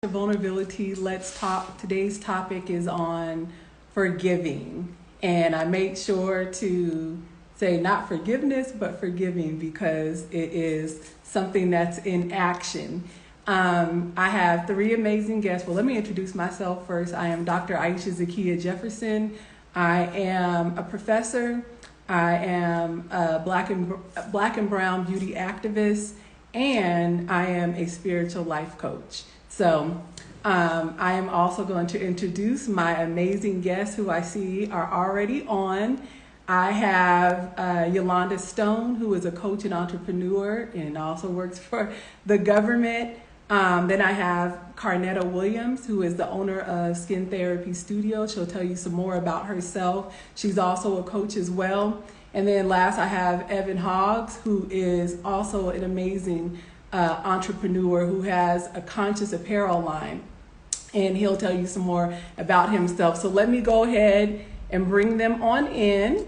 Vulnerability. Let's talk. Today's topic is on forgiving. And I made sure to say not forgiveness, but forgiving because it is something that's in action. I have three amazing guests. Well, let me introduce myself first. I am Dr. Aisha Zakia Jefferson. I am a professor. I am a black and brown beauty activist, and I am a spiritual life coach. So I am also going to introduce my amazing guests who I see are already on. I have Yolanda Stone, who is a coach and entrepreneur and also works for the government. Then I have Carnetta Williams, who is the owner of Skin Therapy Studio. She'll tell you some more about herself. She's also a coach as well. And then last, I have Evan Hoggs, who is also an amazing entrepreneur who has a conscious apparel line. And he'll tell you some more about himself. So let me go ahead and bring them on in.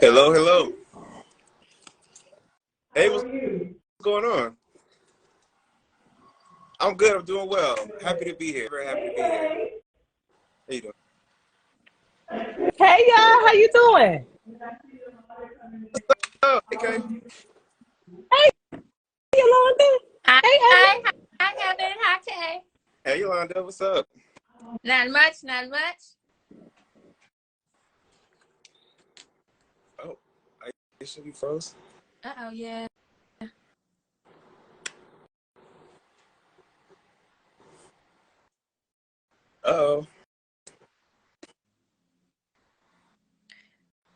Hello, hello. Hey, what's going on? I'm good. I'm doing well. Happy to be here. Very happy to be here. How you doing? Hey y'all, how you doing? Oh, okay. Hey Yolanda. Hi, Hey hi, Evan. hi, Evan. Hi, Kay. Hey, Yolanda, what's up? Not much, not much. Oh, I should be froze. Uh-oh, yeah. Uh-oh.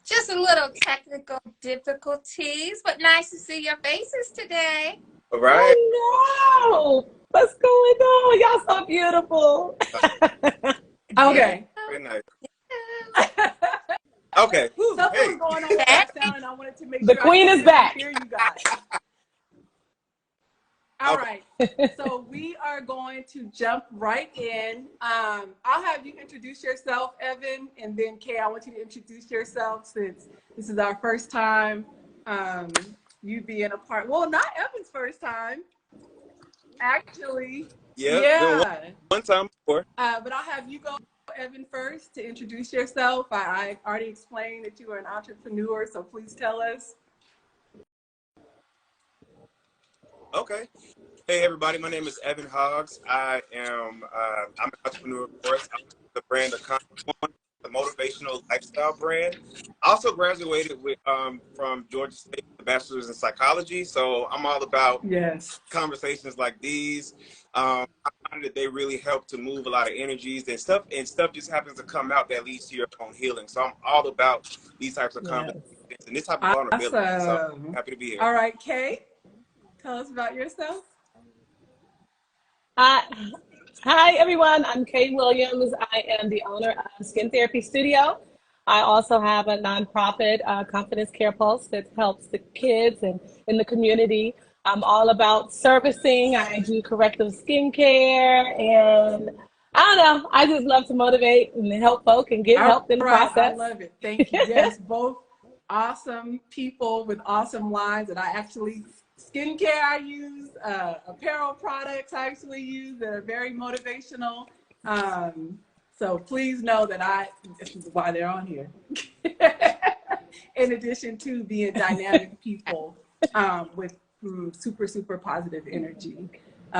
Just a little technical difficulties, but nice to see your faces today. All right. I know. What's going on? Y'all so beautiful. Okay. Very nice. Okay. Whew, Something hey. was going on with my sound, and I wanted to make The sure queen I is could back. hear you guys. All Okay. right. So we are going to jump right in. I'll have you introduce yourself, Evan, and then Kay, I want you to introduce yourself since this is our first time you being a part. Well, not Evan's first time, actually. Yeah, been Yeah. one time before. But I'll have you go, Evan, first to introduce yourself. I already explained that you are an entrepreneur, so please tell us. Okay. Hey, everybody. My name is Evan Hoggs. I'm an entrepreneur, of course. I'm the brand of One, the motivational lifestyle brand. I also graduated from Georgia State, with a bachelor's in psychology. So I'm all about Yes. conversations like these. I find that they really help to move a lot of energies and stuff just happens to come out that leads to your own healing. So I'm all about these types of Yes. conversations and this type of vulnerability. So Awesome. happy to be here. All right, Kay, tell us about yourself. Hi, hi everyone. I'm Kay Williams. I am the owner of Skin Therapy Studio. I also have a nonprofit, Confidence Care Pulse, that helps the kids and in the community. I'm all about servicing. I do corrective skincare, and I don't know. I just love to motivate and help folk and get All help in the right, I process. love it. Thank you. Yes, both awesome people with awesome lines. And I actually, skincare I use, apparel products I actually use that are very motivational. So please know that this is why they're on here. In addition to being dynamic people with super, super positive energy,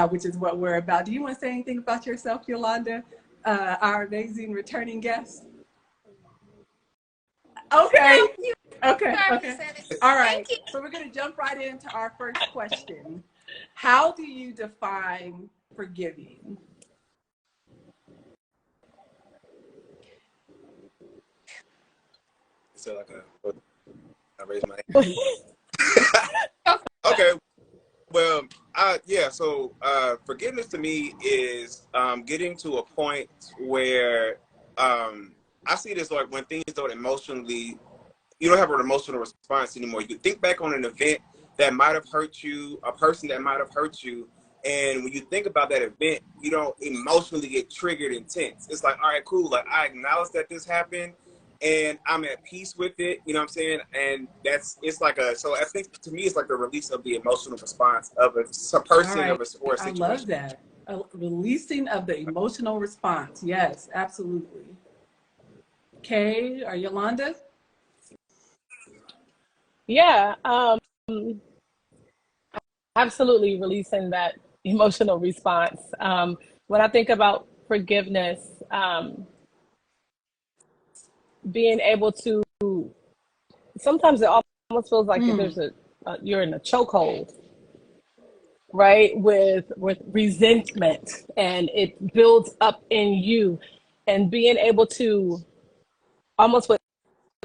which is what we're about. Do you want to say anything about yourself, Yolanda, our amazing returning guest? Okay. No, you Okay. already Okay. said it. All right. Thank you. So we're going to jump right into our first question. How do you define forgiving? So I raise my hand. Okay. Well, yeah. So forgiveness to me is getting to a point where I see this like when things don't emotionally you don't have an emotional response anymore. You think back on an event that might have hurt you, a person that might have hurt you, and when you think about that event, you don't emotionally get triggered and tense. It's like, all right, cool. Like, I acknowledge that this happened, and I'm at peace with it. You know what I'm saying? And so I think to me, it's like the release of the emotional response of a person, All of right. or a I situation. love that. A releasing of the emotional response. Yes, absolutely. Kay or Yolanda? Yeah, absolutely releasing that emotional response. When I think about forgiveness, being able to, sometimes it almost feels like Mm. you're in a chokehold, right? With resentment, and it builds up in you, and being able to, almost what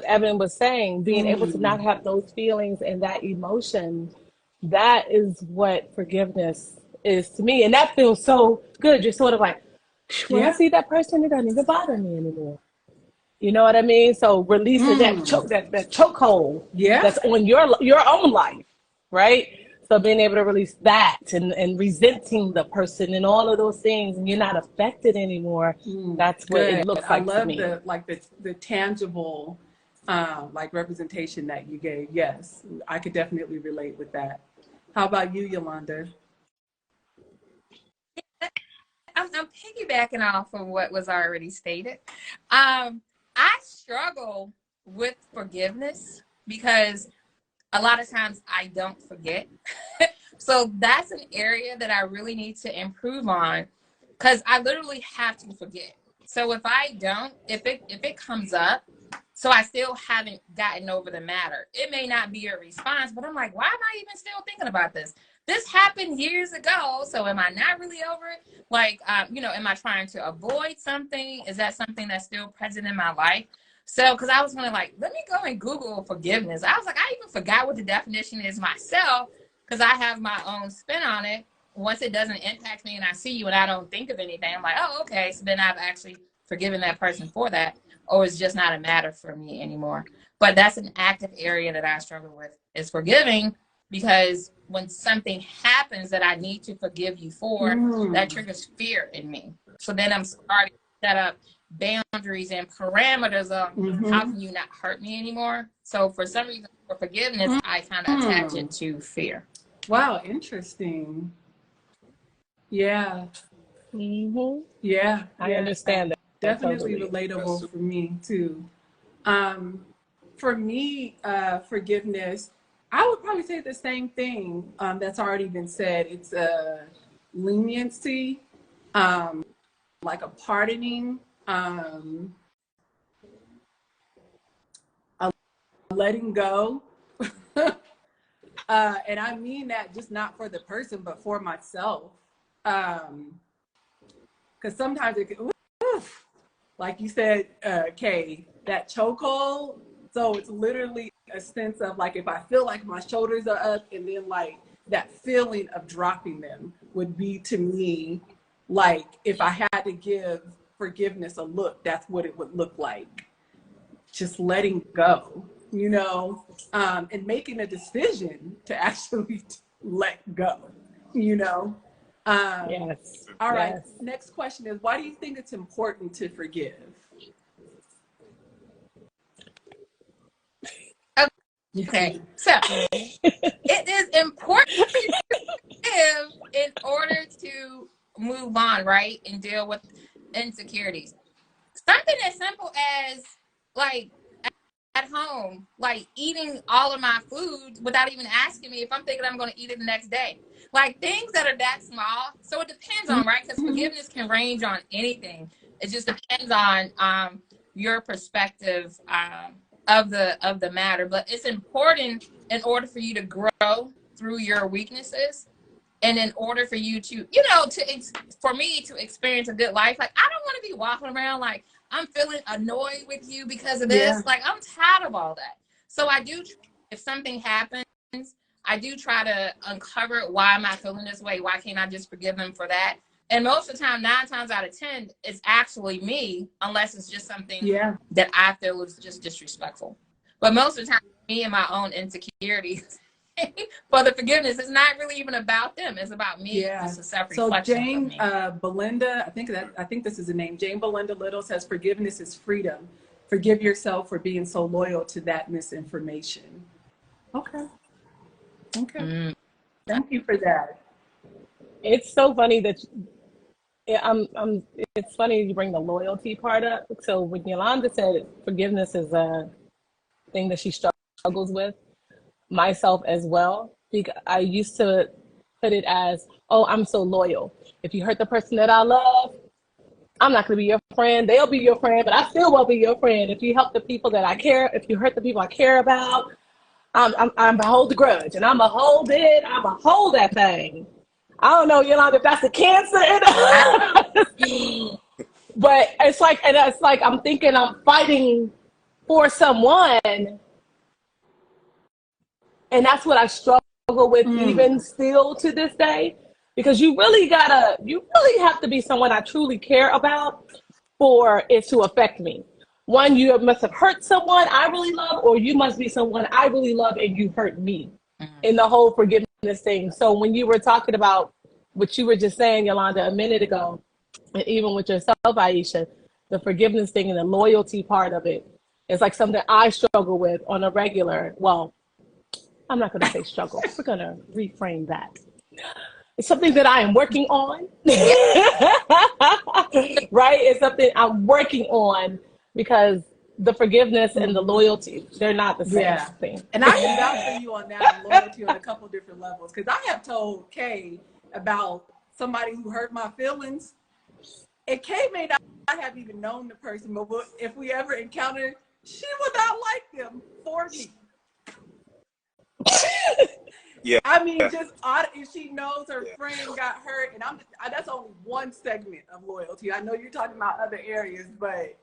Evan was saying, being able to not Mm. have those feelings and that emotion, that is what forgiveness is to me. And that feels so good. You're sort of like, when I Yeah. see that person, it doesn't even bother me anymore. You know what I mean? So releasing that Mm. chokehold Yeah. that's on your own life, right? So being able to release that, and resenting the person and all of those things, and you're not affected anymore. Mm. That's what Good. it looks I like to love me. the tangible like representation that you gave. Yes, I could definitely relate with that. How about you, Yolanda? I'm piggybacking off of what was already stated. I struggle with forgiveness because a lot of times I don't forget. So that's an area that I really need to improve on, because I literally have to forget. So if I don't, if it comes up, so I still haven't gotten over the matter. It may not be a response, but I'm like, why am I even still thinking about this? This happened years ago. So am I not really over it? Like, am I trying to avoid something? Is that something that's still present in my life? So, because I was going to like, let me go and Google forgiveness. I was like, I even forgot what the definition is myself, because I have my own spin on it. Once it doesn't impact me and I see you and I don't think of anything, I'm like, oh, okay. So then I've actually forgiven that person for that, or it's just not a matter for me anymore. But that's an active area that I struggle with, is forgiving, because when something happens that I need to forgive you for, that Mm. triggers fear in me. So then I'm starting to set up boundaries and parameters of how Mm-hmm. can you not hurt me anymore. So for some reason, for forgiveness, I kind of attach it Mm. to fear. Wow, interesting. Yeah, Hmm. yeah, I yeah. understand that Definitely totally. relatable for me too. Um, for me, forgiveness, I would probably say the same thing that's already been said. It's a leniency, like a pardoning, a letting go. And I mean that just not for the person, but for myself. Because sometimes it can, oof, like you said, Kay, that chokehold. So it's literally a sense of like, if I feel like my shoulders are up, and then like that feeling of dropping them would be to me like, if I had to give forgiveness a look, that's what it would look like. Just letting go, and making a decision to actually let go, you know. Um, Yes, all right, yes. next question is, why do you think it's important to forgive? Okay, so it is important in order to move on, right, and deal with insecurities. Something as simple as, like, at home, like eating all of my food without even asking me if I'm thinking I'm going to eat it the next day. Like things that are that small. So it depends on, right? Because Mhm. forgiveness can range on anything. It just depends on your perspective of the matter. But it's important in order for you to grow through your weaknesses, and in order for you to, for me to experience a good life. Like, I don't want to be walking around like I'm feeling annoyed with you because of Yeah. this. Like, I'm tired of all that. So I do, if something happens, I do try to uncover why am I feeling this way? Why can't I just forgive them for that? And most of the time, 9 times out of 10, it's actually me, unless it's just something Yeah. that I feel is just disrespectful. But most of the time, me and my own insecurities for the forgiveness, it's not really even about them. It's about me. Yeah. It's a self So reflection for Jane me. Belinda, I think this is the name. Jane Belinda Little says forgiveness is freedom. Forgive yourself for being so loyal to that misinformation. Okay. Okay. Mm. Thank you for that. It's so funny that it's funny you bring the loyalty part up. So when Yolanda said forgiveness is a thing that she struggles with, myself as well, because I used to put it as, oh, I'm so loyal. If you hurt the person that I love, I'm not going to be your friend. They'll be your friend, but I still won't be your friend. If you help the people that I care, if you hurt the people I care about, I'm hold the grudge, and I'm a hold it. I'm a hold that thing. I don't know, Yolanda, if that's a cancer, but it's like I'm thinking I'm fighting for someone, and that's what I struggle with even still to this day, because you really have to be someone I truly care about for it to affect me. One, you must have hurt someone I really love, or you must be someone I really love and you hurt me in the whole forgiveness thing. So when you were talking about what you were just saying, Yolanda, a minute ago, and even with yourself, Aisha, the forgiveness thing and the loyalty part of it is like something I struggle with on a regular. Well, I'm not going to say struggle. We're going to reframe that. It's something that I am working on. Right? It's something I'm working on, because the forgiveness and the loyalty, they're not the same thing. And I can vouch for you on that, loyalty on a couple different levels. Because I have told Kay about somebody who hurt my feelings. And Kay may not have even known the person, but if we ever encountered, she would not like them for me. Yeah. I mean, just if she knows her friend got hurt, and that's only one segment of loyalty. I know you're talking about other areas, but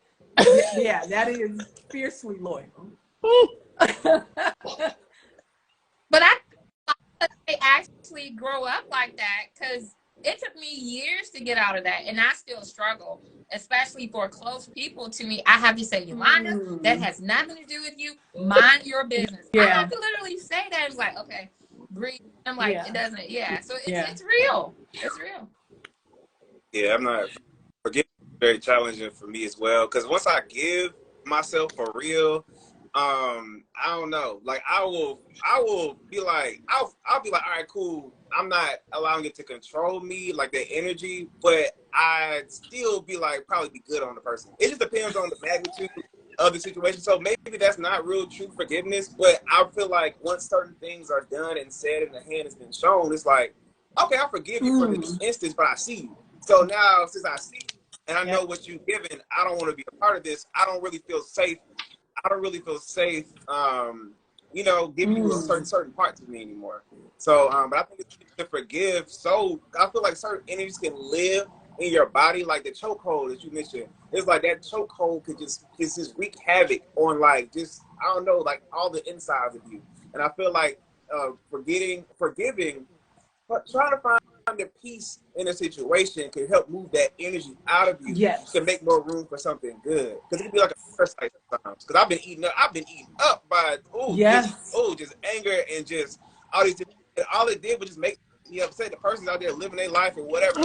yeah, that is fiercely loyal. But I thought they actually grow up like that, because it took me years to get out of that, and I still struggle, especially for close people to me. I have to say, Yolanda, that has nothing to do with you. Mind your business. I have to literally say that. It's like, okay, breathe. I'm like, it doesn't. So it's real. It's real. Yeah, I'm not. Forgiveness is very challenging for me as well, because once I give myself for real, I don't know. Like I will be like, I'll be like, all right, cool. I'm not allowing it to control me, like that energy, but I'd still be like, probably be good on the person. It just depends on the magnitude of the situation. So maybe that's not real true forgiveness, but I feel like once certain things are done and said and the hand has been shown, it's like, okay, I forgive you for this instance, but I see you. So now, since I see you and I know what you've given, I don't want to be a part of this. I don't really feel safe, giving you a certain parts of me anymore. So, but I think it's to forgive. So I feel like certain energies can live in your body, like the chokehold that you mentioned. It's like that chokehold could just wreak havoc on like just, I don't know, like all the insides of you. And I feel like forgiving, but trying to find the peace in a situation can help move that energy out of you to make more room for something good. Because it can be like a parasite sometimes. Because I've been eaten up by just anger and just all these. And all it did was just make me upset. The person's out there living their life or whatever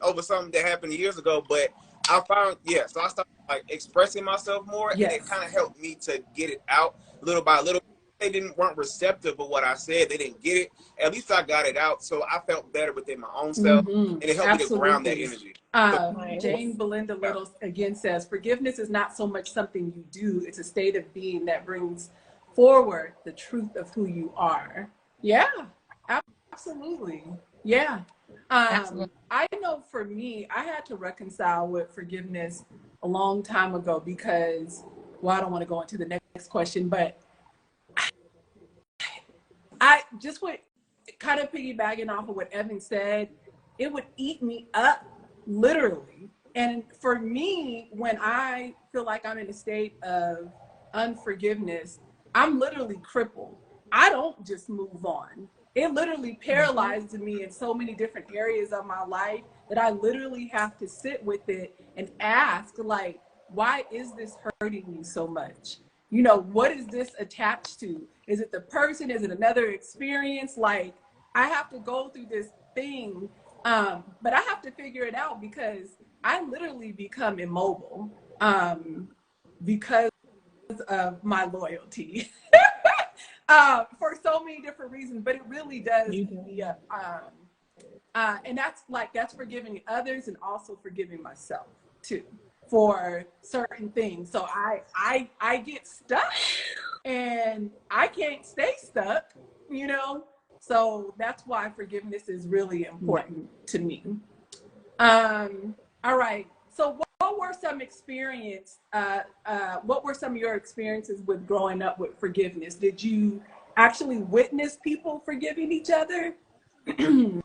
over something that happened years ago. But I found so I started like expressing myself more, and it kind of helped me to get it out little by little. They weren't receptive of what I said. They didn't get it. At least I got it out, so I felt better within my own self, and it helped me to ground that energy. Jane Belinda Little again says, forgiveness is not so much something you do, it's a state of being that brings forward the truth of who you are. Yeah, absolutely. Yeah. I know for me, I had to reconcile with forgiveness a long time ago because, well, I don't want to go into the next question, but I just would kind of piggybacking off of what Evan said, it would eat me up literally. And for me, when I feel like I'm in a state of unforgiveness, I'm literally crippled. I don't just move on. It literally paralyzes me in so many different areas of my life that I literally have to sit with it and ask, like, why is this hurting me so much? You know, what is this attached to? Is it the person? Is it another experience? Like, I have to go through this thing, but I have to figure it out because I literally become immobile because of my loyalty. For so many different reasons, but it really does eat me up. And that's forgiving others and also forgiving myself too for certain things. So I get stuck and I can't stay stuck, you know. So that's why forgiveness is really important to me. All right. So what were some what were some of your experiences with growing up with forgiveness? Did you actually witness people forgiving each other? Who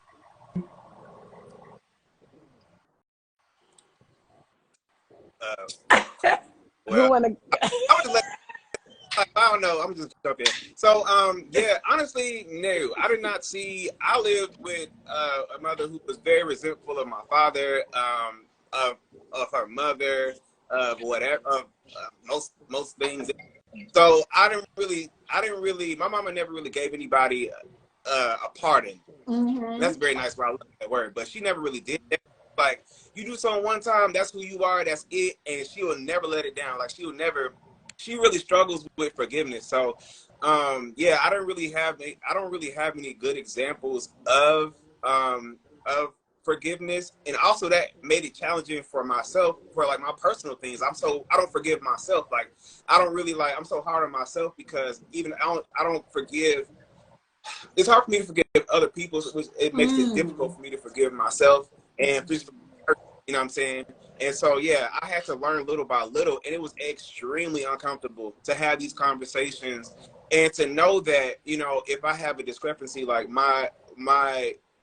Well, wanna? I'm just let, I don't know. I'm just jump in. So, yeah, honestly, no, I did not see. I lived with a mother who was very resentful of my father, of her mother, of whatever, of most things. So I didn't really. My mama never really gave anybody a pardon. That's a very nice word. I love that word, but she never really did that. Like, you do something one time, that's who you are, that's it, and she will never let it down. Like, she really struggles with forgiveness. So yeah, I don't really have any good examples of forgiveness, and also that made it challenging for myself, for like my personal things. I don't forgive myself. Like, I don't really, like, I'm so hard on myself because even I don't forgive. It's hard for me to forgive other people, so it makes it difficult for me to forgive myself, and just, you know what I'm saying? And so, yeah, I had to learn little by little, and it was extremely uncomfortable to have these conversations and to know that, you know, if I have a discrepancy, like my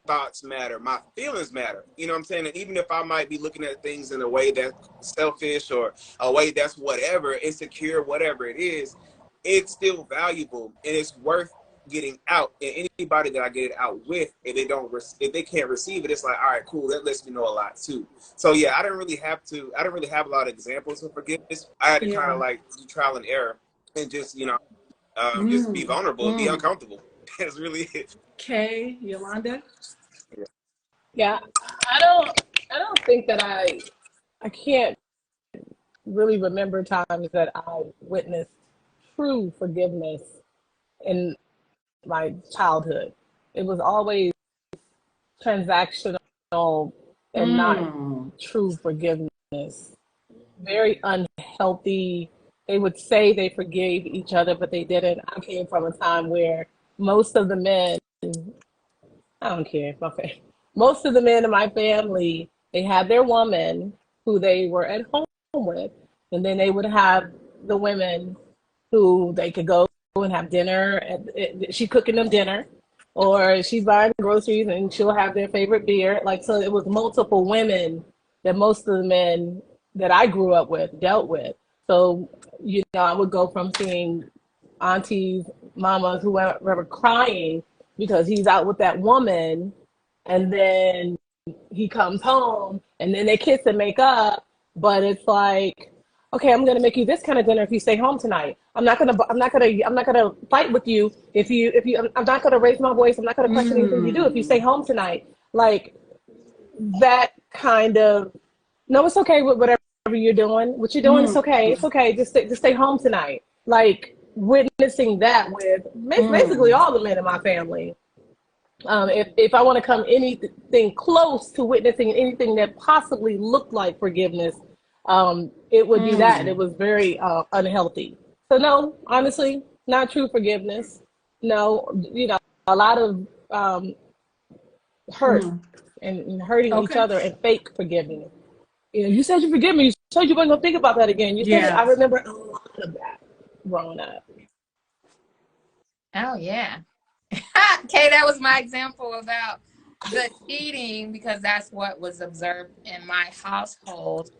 thoughts matter, my feelings matter, you know what I'm saying? And even if I might be looking at things in a way that's selfish or a way that's whatever, insecure, whatever it is, it's still valuable and it's worth getting out. And anybody that I get it out with, if they can't receive it, it's like, all right, cool, that lets me know a lot too. So yeah, I didn't really have a lot of examples of forgiveness. I had to kind of like do trial and error and just, you know, just be vulnerable and be uncomfortable. That's really it. Okay, Yolanda. Yeah, I don't think that I can't really remember times that I witnessed true forgiveness in my childhood. It was always transactional and not true forgiveness. Very unhealthy. They would say they forgave each other, but they didn't. I came from a time where most of the men, I don't care, most of the men in my family, they had their woman who they were at home with, and then they would have the women who they could go and have dinner. And she cooking them dinner, or she's buying groceries and she'll have their favorite beer. Like, so it was multiple women that most of the men that I grew up with dealt with. So, you know, I would go from seeing aunties, mamas, whoever crying because he's out with that woman, and then he comes home and then they kiss and make up, but it's like, okay, I'm gonna make you this kind of dinner if you stay home tonight. I'm not gonna fight with you I'm not gonna raise my voice. I'm not gonna question anything you do if you stay home tonight. Like that kind of, no, it's okay with whatever you're doing. What you're doing, it's okay. It's okay. Just stay home tonight. Like witnessing that with basically all the men in my family. If I want to come anything close to witnessing anything that possibly looked like forgiveness, it would be that. It was very unhealthy. So no, honestly, not true forgiveness. No, you know, a lot of hurt and hurting each other and fake forgiving. You know, you said you forgive me. You said you weren't gonna think about that again. You said it. I remember a lot of that growing up. Oh yeah. Okay, that was my example about the cheating because that's what was observed in my household.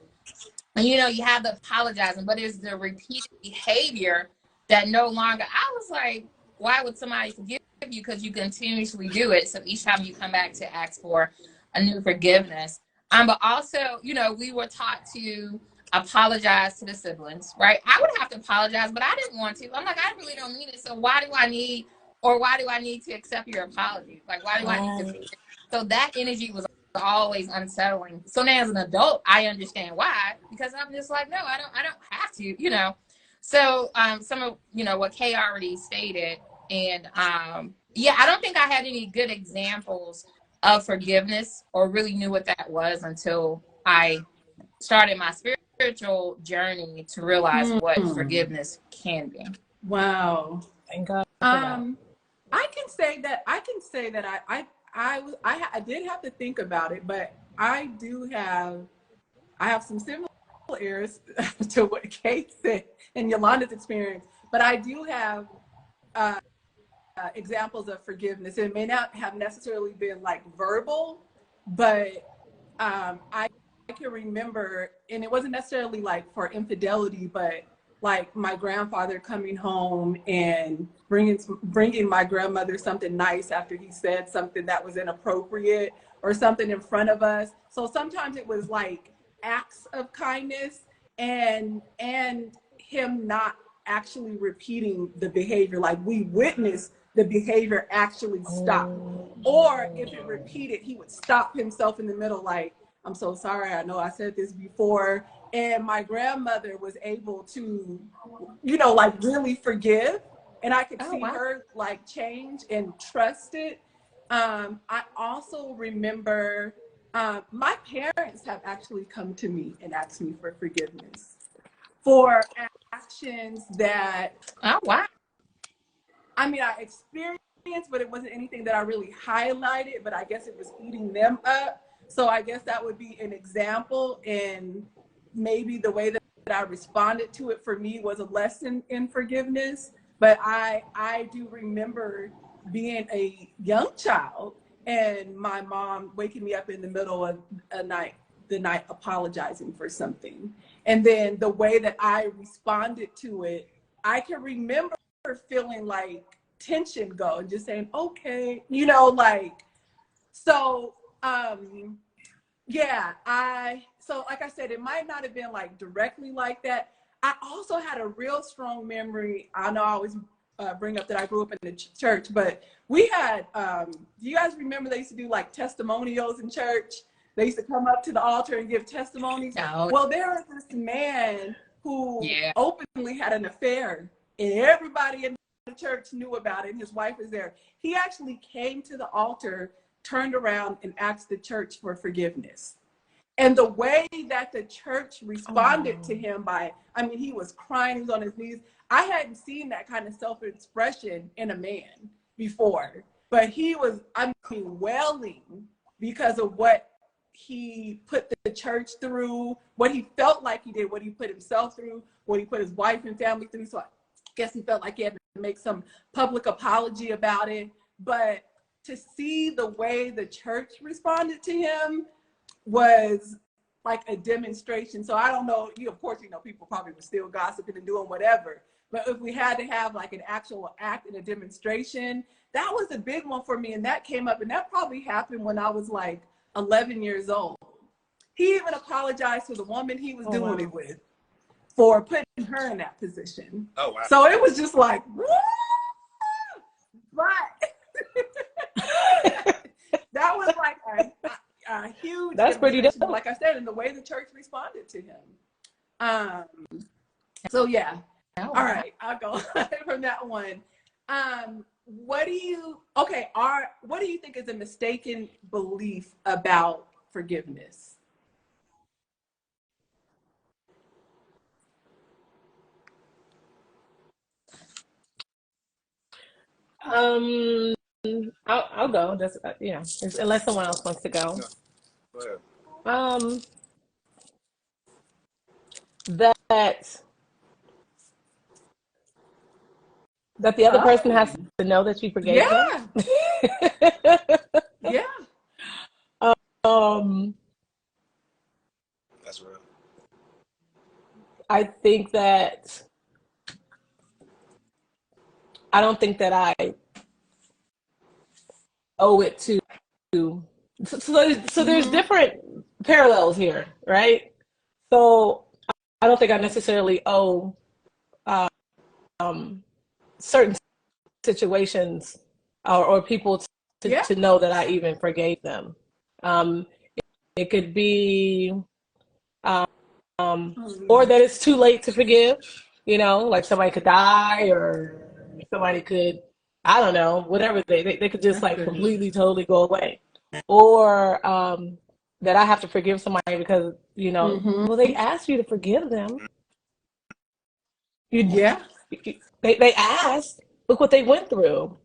And you know, you have the apologizing, but it's the repeated behavior that no longer. I was like, why would somebody forgive you? Because you continuously do it. So each time you come back to ask for a new forgiveness. But also, you know, we were taught to apologize to the siblings, right? I would have to apologize, but I didn't want to. I'm like, I really don't need it. So why do I need, or why do I need to accept your apology? Like, why do I need to? Right. So that energy was always unsettling. So now as an adult, I understand why, because I'm just like, no, I don't have to, you know. So some of, you know, what Kay already stated, and yeah, I don't think I had any good examples of forgiveness or really knew what that was until I started my spiritual journey to realize what Hmm. forgiveness can be. Wow. Thank God for that. I can say that I did have to think about it, but I have some similar errors to what Kate said and Yolanda's experience, but I do have uh, examples of forgiveness. It may not have necessarily been like verbal, but I can remember, and it wasn't necessarily like for infidelity, but like my grandfather coming home and bringing my grandmother something nice after he said something that was inappropriate or something in front of us. So sometimes it was like acts of kindness and him not actually repeating the behavior. Like we witnessed the behavior actually stop. Or if it repeated, he would stop himself in the middle, like, I'm so sorry. I know I said this before. And my grandmother was able to, you know, like really forgive. And I could Oh see wow. her like change and trust it. I also remember my parents have actually come to me and asked me for forgiveness for actions that, Oh wow. I mean, I experienced, but it wasn't anything that I really highlighted, but I guess it was eating them up. So I guess that would be an example. And maybe the way that I responded to it for me was a lesson in forgiveness. But I do remember being a young child and my mom waking me up in the middle of the night apologizing for something. And then the way that I responded to it, I can remember feeling like tension go and just saying, okay, you know, like, so, yeah, so like I said, it might not have been like directly like that. I also had a real strong memory. I know I always bring up that I grew up in the church, but we had, do you guys remember they used to do like testimonials in church? They used to come up to the altar and give testimonies. Oh Well, there was this man who yeah. openly had an affair and everybody in the church knew about it, and his wife was there. He actually came to the altar, turned around, and asked the church for forgiveness. And the way that the church responded to him I mean, he was crying, he was on his knees. I hadn't seen that kind of self-expression in a man before, but he was, I mean, wailing because of what he put the church through, what he felt like he did, what he put himself through, what he put his wife and family through. So I guess he felt like he had to make some public apology about it. But to see the way the church responded to him was like a demonstration. So I don't know, you of course, you know, people probably were still gossiping and doing whatever. But if we had to have like an actual act and a demonstration, that was a big one for me. And that came up, and that probably happened when I was like 11 years old. He even apologized to the woman he was doing it with for putting her in that position. Oh wow. So it was just like, woo! But that was like a huge That's pretty dope. like I said, in the way the church responded to him. So yeah. Oh, All wow. right, I'll go from that one. What do you think is a mistaken belief about forgiveness? I'll go. Just you know, unless someone else wants to go. No, go ahead. Um, that the other person has to know that you forgave them. Yeah. Yeah. um, That's real. I think that I don't think that I owe it to. So there's different parallels here, right? So I don't think I necessarily owe certain situations or people Yeah. to know that I even forgave them. Um, it could be, um, or that it's too late to forgive, like somebody could die or somebody could, I don't know, whatever, they could just That's like good. completely, totally go away. Or that I have to forgive somebody because, Mm-hmm. well, they asked you to forgive them. You, Yeah. they asked, look what they went through,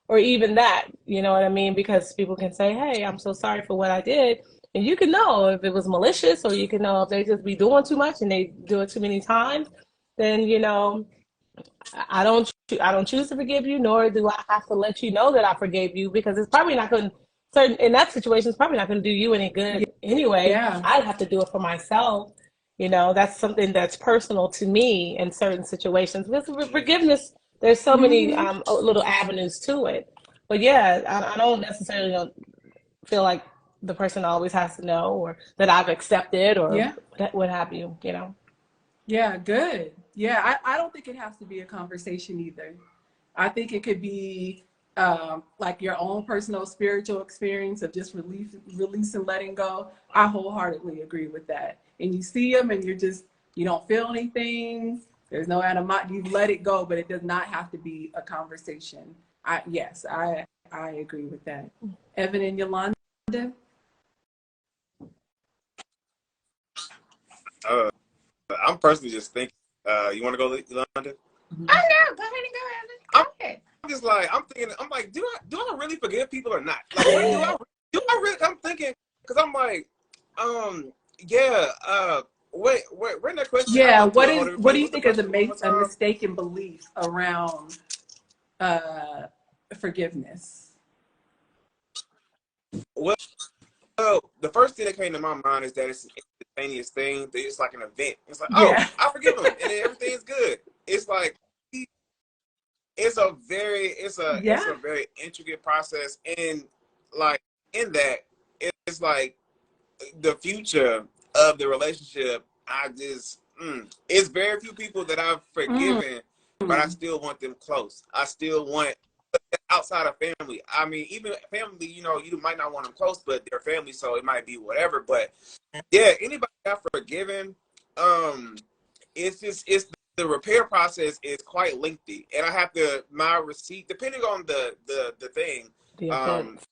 or even that, you know what I mean? Because people can say, hey, I'm so sorry for what I did. And you can know if it was malicious, or you can know if they just be doing too much and they do it too many times, then, I don't choose to forgive you, nor do I have to let you know that I forgave you, because it's probably not going to, certain in that situation, it's probably not going to do you any good anyway. Yeah. I'd have to do it for myself. That's something that's personal to me in certain situations. With forgiveness, there's so many Mm-hmm. little avenues to it. But yeah, I don't necessarily feel like the person always has to know, or that I've accepted, or Yeah. what have you. Yeah. Good. Yeah. I don't think it has to be a conversation either. I think it could be like your own personal spiritual experience of just release and letting go. I wholeheartedly agree with that. And you see them and you don't feel anything. There's no animosity. You let it go, but it does not have to be a conversation. Yes, I agree with that. Evan and Yolanda? Uh, I'm personally just thinking. You want to go, Yolanda? Oh no, go ahead and go, Evan. Go I'm ahead. just like I'm thinking. I'm like, do I really forgive people or not? Like, do I really? I'm thinking because I'm like, yeah. Where in that question? I Yeah, looked through it. Hold on, what do replay. you What's the think is question one more a time? mistaken belief around uh, forgiveness? Well, the first thing that came to my mind is that it's an instantaneous thing. That it's like an event. It's like, oh, Yeah. I forgive him, and then everything's good. It's like it's Yeah. a very intricate process, and like in that, it's like the future of the relationship. It's very few people that I've Mm. forgiven, but I still want them close. I still want outside of family. I mean, even family, you might not want them close, but they're family, so it might be whatever. But yeah, anybody I've forgiven, um, it's the repair process is quite lengthy, and I have my receipt depending on the thing, The um, offense.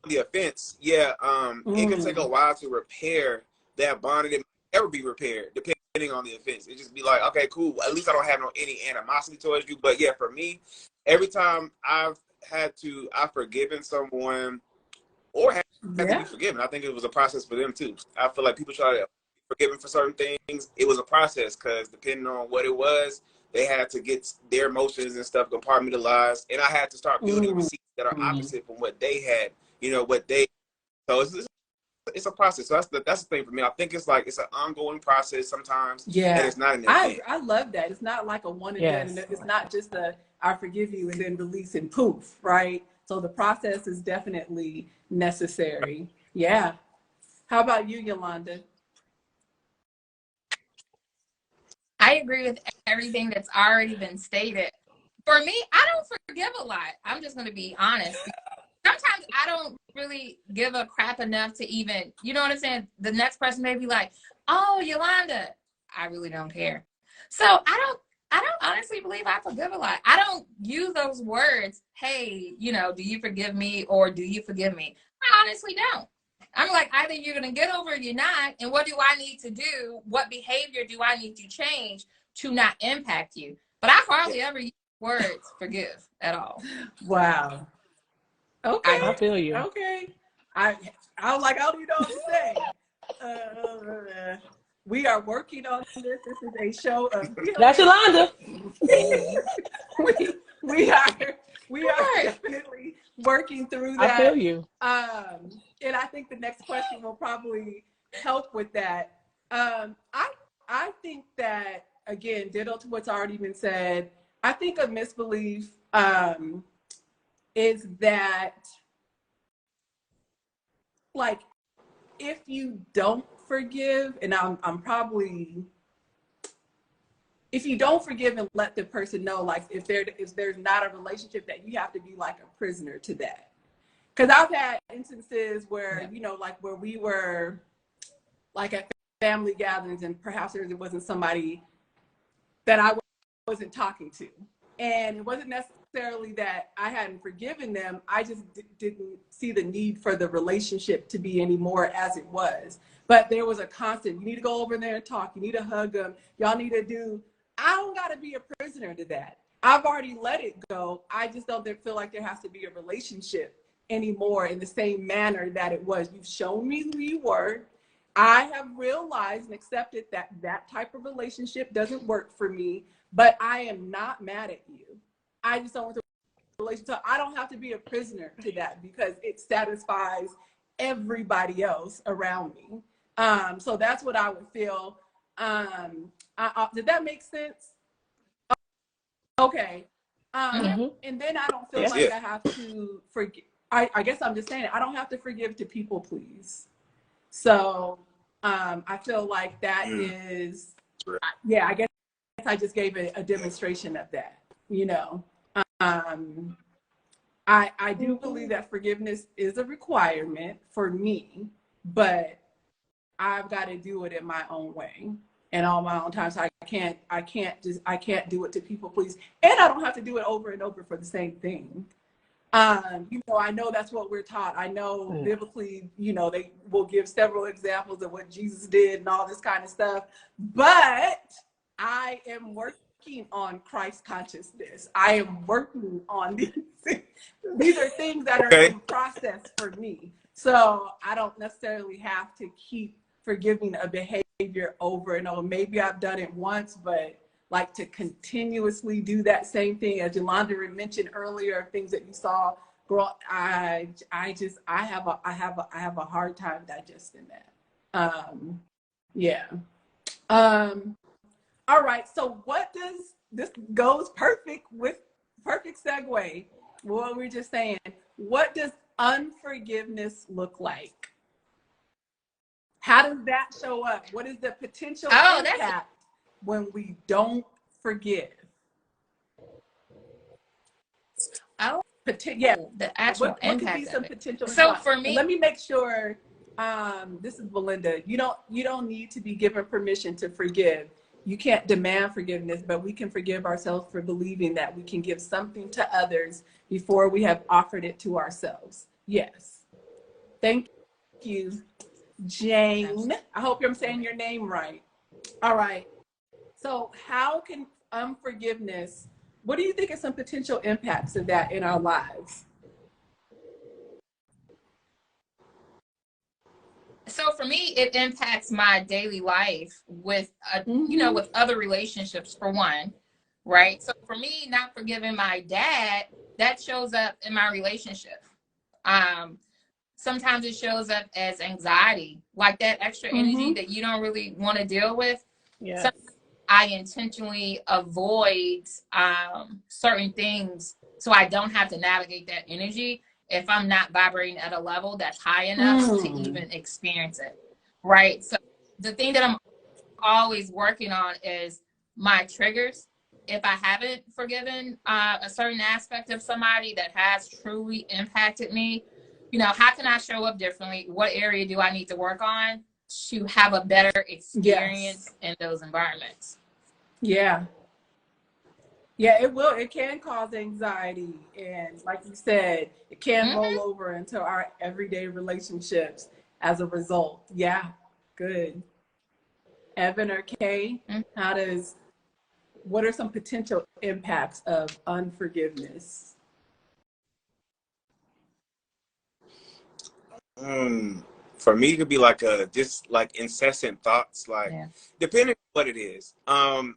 the offense. Yeah, it can take a Mm. while to repair that bond, and it might never be repaired depending on the offense. It just be like, okay, cool. At least I don't have any animosity towards you. But yeah, for me, every time I've forgiven someone or had to be Yeah. forgiven. I think it was a process for them too. I feel like people try to be forgiven for certain things. It was a process because depending on what it was, they had to get their emotions and stuff compartmentalized, and I had to start building Mm. receipts that are opposite from what they had. What they. So it's a process. So that's the thing for me. I think it's an ongoing process sometimes, and Yeah. it's not an I event. I love that. It's not like a one and done. And Yes. it's not just a I forgive you and then release and poof, right? So the process is definitely necessary. Yeah. How about you, Yolanda? I agree with everything that's already been stated. For me, I don't forgive a lot. I'm just going to be honest. Sometimes I don't really give a crap enough to even, you know what I'm saying? The next person may be like, "Oh, Yolanda, I really don't care." So I don't honestly believe I forgive a lot. I don't use those words, "Hey, do you forgive me?" or "Do you forgive me?" I honestly don't. I'm like, either you're gonna get over it or you're not. And what do I need to do? What behavior do I need to change to not impact you? But I Yeah. hardly ever use words forgive at all. Wow. I I Okay. don't. feel you. Okay. I I was like, I don't even know what to say. Uh, we are working on this. This is a show of That's healing. Yolanda. we we are we are Right. definitely working through I feel that. you. And I think the next question will probably help with that. I think that again, ditto to what's already been said. I think a misbelief is that like if you don't forgive, and I'm probably if you don't forgive and let the person know, like if there's not a relationship, that you have to be like a prisoner to that. Because I've had instances where, you know, like where we were like at family gatherings and perhaps there wasn't somebody that I wasn't talking to. And it wasn't necessarily that I hadn't forgiven them. I just didn't see the need for the relationship to be any more as it was. But there was a constant, you need to go over there and talk. You need to hug them. Y'all need to do, I don't got to be a prisoner to that. I've already let it go. I just don't feel like there has to be a relationship anymore in the same manner that it was. You've shown me who you were. I have realized and accepted that that type of relationship doesn't work for me, but I am not mad at you. I just don't want the relationship. I don't have to be a prisoner to that because it satisfies everybody else around me. So that's what I would feel. Did that make sense? Okay. And then I don't feel like I have to forgive. I guess I'm just saying I don't have to forgive to people please. So I feel like that is, I guess I just gave a demonstration of that, you know. I do believe that forgiveness is a requirement for me, but I've got to do it in my own way and on my own time. So I can't do it to people please. And I don't have to do it over and over for the same thing. You know, I know that's what we're taught. I know biblically, you know, they will give several examples of what Jesus did and all this kind of stuff, but I am working on Christ consciousness. I am working on these. These are things that are in process for me. So I don't necessarily have to keep forgiving a behavior over and over. Maybe I've done it once, but like to continuously do that same thing, as Yolanda mentioned earlier, things that you saw grow. I have a hard time digesting that. All right. So what does this goes perfect segue? What we're just saying. What does unforgiveness look like? How does that show up? What is the potential impact when we don't forgive? The actual what impact could be some of it. potential So impact? for me, let me make sure. This is Belinda. You don't need to be given permission to forgive. You can't demand forgiveness, but we can forgive ourselves for believing that we can give something to others before we have offered it to ourselves. Yes. Thank you, Jane. I hope I'm saying your name right. All right. So how can unforgiveness, what do you think are some potential impacts of that in our lives? So for me, it impacts my daily life with, you know, with other relationships for one, right? So for me, not forgiving my dad, that shows up in my relationship. Sometimes it shows up as anxiety, like that extra energy that you don't really want to deal with. Yes. Sometimes I intentionally avoid certain things so I don't have to navigate that energy if I'm not vibrating at a level that's high enough to even experience it, right? So the thing that I'm always working on is my triggers. If I haven't forgiven a certain aspect of somebody that has truly impacted me, you know, how can I show up differently? What area do I need to work on to have a better experience in those environments? Yeah, it can cause anxiety, and like you said, it can roll over into our everyday relationships as a result. Yeah, good. Evan or Kay, what are some potential impacts of unforgiveness? For me, it could be like just like incessant thoughts, like depending on what it is.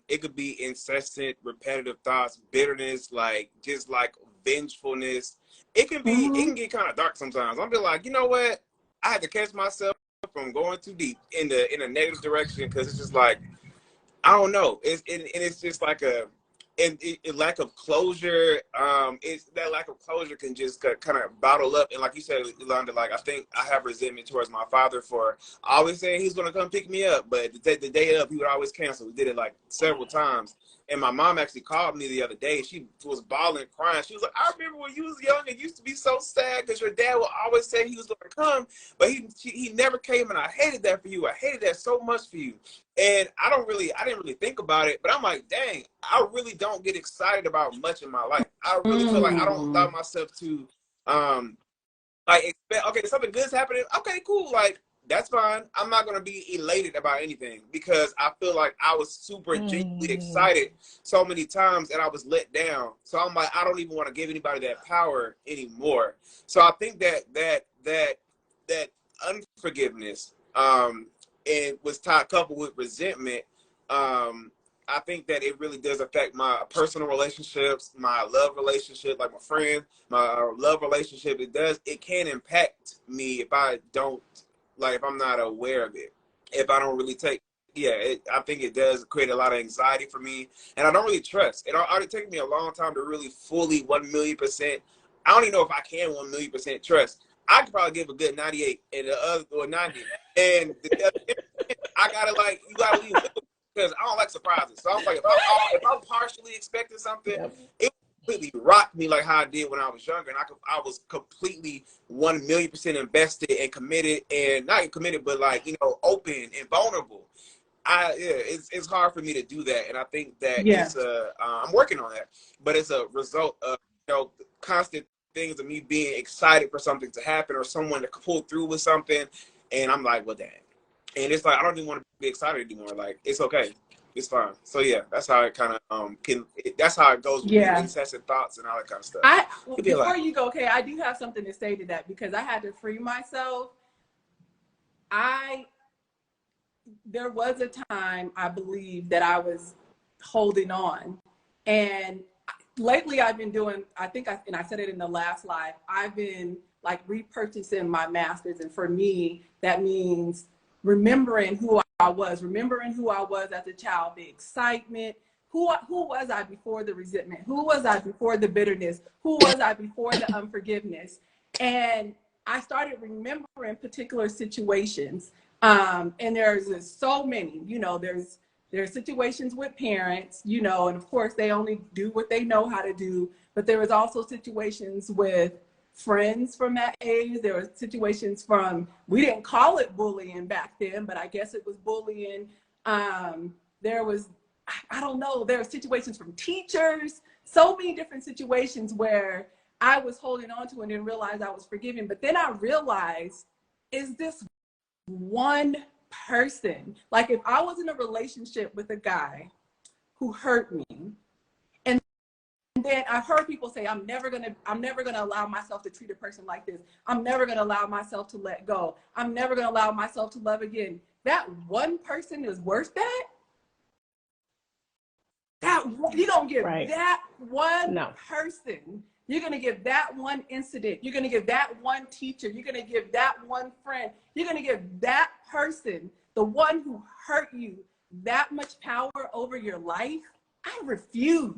It could be incessant, repetitive thoughts, bitterness, like just like vengefulness. It can get kind of dark sometimes. I'll be like, you know what? I had to catch myself from going too deep in a negative direction, because it's just like, I don't know. It's just like a lack of closure. It's that lack of closure can just kind of bottle up. And like you said, Yolanda, like I think I have resentment towards my father for always saying he's gonna come pick me up, but the day up he would always cancel. We did it like several times, And my mom actually called me the other day. She was bawling, crying. She was like, I remember when you was young, it used to be so sad because your dad would always say he was going to come, but he never came, and I hated that for you. I hated that so much for you. And I didn't really think about it, but I'm like, dang, I really don't get excited about much in my life. I really feel like I don't allow myself to, like, expect, okay, something good's happening. Okay, cool. Like, that's fine. I'm not going to be elated about anything because I feel like I was super genuinely excited so many times and I was let down. So I'm like, I don't even want to give anybody that power anymore. So I think that unforgiveness, and was coupled with resentment, I think that it really does affect my personal relationships, my love relationship, like my friend, my love relationship. It can impact me if I don't, like, if I'm not aware of it, if I don't really take, I think it does create a lot of anxiety for me, and I don't really trust. It already taken me a long time to really fully 1,000,000%. I don't even know if I can 1,000,000% trust. I could probably give a good 98 and the other, or 90, and I gotta, like, you gotta leave because I don't like surprises. So I'm like, if I'm partially expecting something, it completely rocked me like how I did when I was younger, and I was completely 1,000,000% invested and committed, and not committed, but like, you know, open and vulnerable. It's hard for me to do that, and I think that it's I'm working on that, but it's a result of, you know, constant things of me being excited for something to happen or someone to pull through with something, and I'm like, well, dang, and it's like I don't even want to be excited anymore. Like, it's okay. It's fine. So yeah, that's how it kind of that's how it goes with incessant thoughts and all that kind of stuff. Before you go, okay, I do have something to say to that because I had to free myself. There was a time I believe that I was holding on, and lately I've been doing, I said it in the last live, I've been like repurchasing my masters, and for me that means remembering who I was as a child, the excitement. Who was I before the resentment? Who was I before the bitterness? Who was I before the unforgiveness? And I started remembering particular situations. And there's so many, you know, there's situations with parents, you know, and of course they only do what they know how to do. But there was also situations with friends from that age. There were situations we didn't call it bullying back then, but I guess it was bullying. There was, I don't know, there were situations from teachers, so many different situations where I was holding on to and didn't realize I was forgiving. But then I realized, is this one person? Like, if I was in a relationship with a guy who hurt me, and then I heard people say, I'm never gonna allow myself to treat a person like this. I'm never gonna allow myself to let go. I'm never gonna allow myself to love again. That one person is worth that? You don't give that one person. You're going to give that one incident. You're going to give that one teacher. You're going to give that one friend. You're going to give that person, the one who hurt you, that much power over your life. I refuse.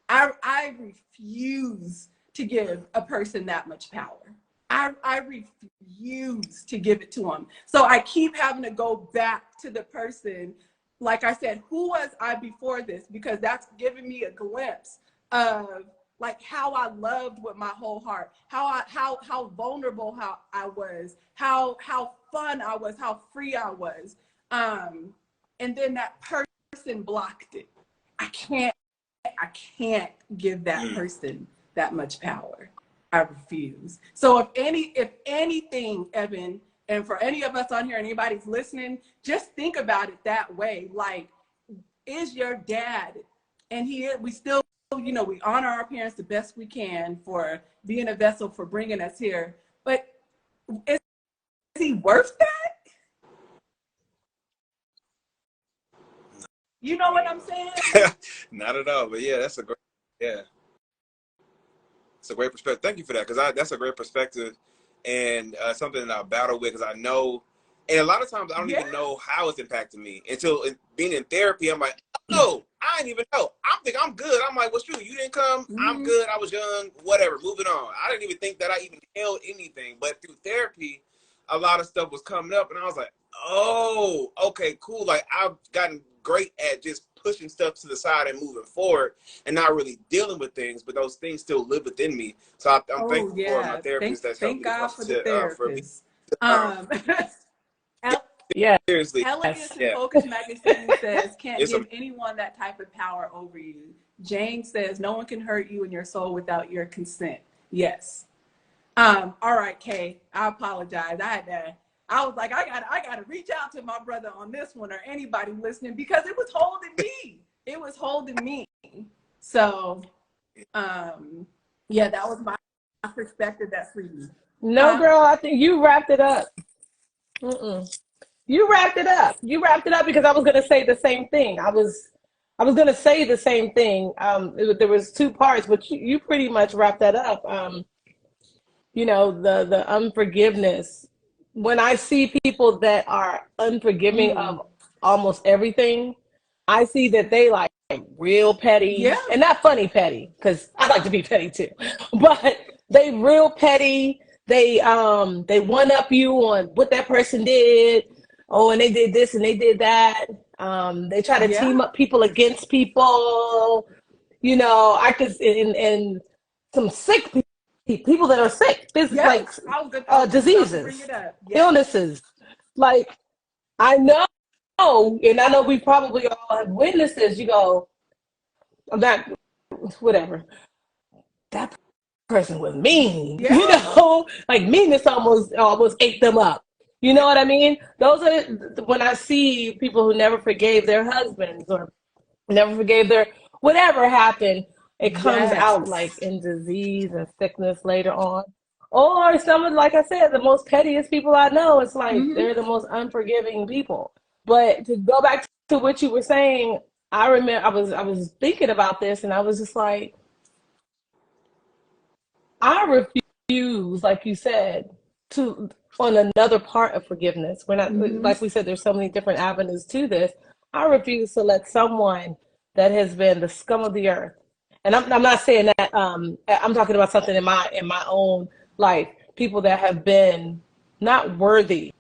I refuse to give a person that much power. I refuse to give it to them. So I keep having to go back to the person. Like I said, who was I before this? Because that's giving me a glimpse of like how I loved with my whole heart, how vulnerable I was, how fun I was, how free I was. And then that person blocked it. I can't give that person that much power. I refuse. So if anything, Evan, and for any of us on here, anybody's listening, just think about it that way. Like, is your dad, and we still, you know, we honor our parents the best we can for being a vessel, for bringing us here. But is he worth that? You know what I'm saying? Not at all. But yeah, it's a great perspective. Thank you for that, because that's a great perspective, and something that I battle with, because I know, and a lot of times I don't even know how it's impacting me until being in therapy. I'm like, oh, I didn't even know. I think I'm good. I'm like, what's true? You didn't come. I'm good. I was young. Whatever. Moving on. I didn't even think that I even held anything. But through therapy, a lot of stuff was coming up, and I was like, oh, okay, cool. Like, I've gotten great at just pushing stuff to the side and moving forward and not really dealing with things, but those things still live within me. So I'm thankful for my therapist that's helped Thank me to God come for the for me. therapist. Um, Yeah. Seriously, Elegance and yeah. Focus magazine says can't It's give anyone that type of power over you. Jane says no one can hurt you and your soul without your consent. Yes. All right, Kay. I apologize. I was like, I gotta reach out to my brother on this one or anybody listening because it was holding me. It was holding me. So, yeah, that was my perspective. That's for you. No, girl, I think you wrapped it up. Mm-mm. You wrapped it up. You wrapped it up because I was gonna say the same thing. I was gonna say the same thing. There was two parts, but you pretty much wrapped that up. You know, the unforgiveness. When I see people that are unforgiving of almost everything, I see that they like real petty, Yeah. and not funny petty, because I like to be petty too. But they real petty. They one up you on what that person did. Oh, and they did this and they did that. They try to team up people against people. You know, I could and some sick people that are sick. This is like diseases, illnesses. Like I know, and I know we probably all have witnessed this. You go, that whatever. That person was mean. Yeah. You know, like meanness almost ate them up. You know what I mean? Those are when I see people who never forgave their husbands or never forgave their whatever happened. It comes out like in disease and sickness later on. Or some of, like I said, the most pettiest people I know, it's like they're the most unforgiving people. But to go back to what you were saying, I remember I was thinking about this and I was just like, I refuse, like you said, to on another part of forgiveness. We're not like we said, there's so many different avenues to this. I refuse to let someone that has been the scum of the earth, and I'm not saying that I'm talking about something in my own life, people that have been not worthy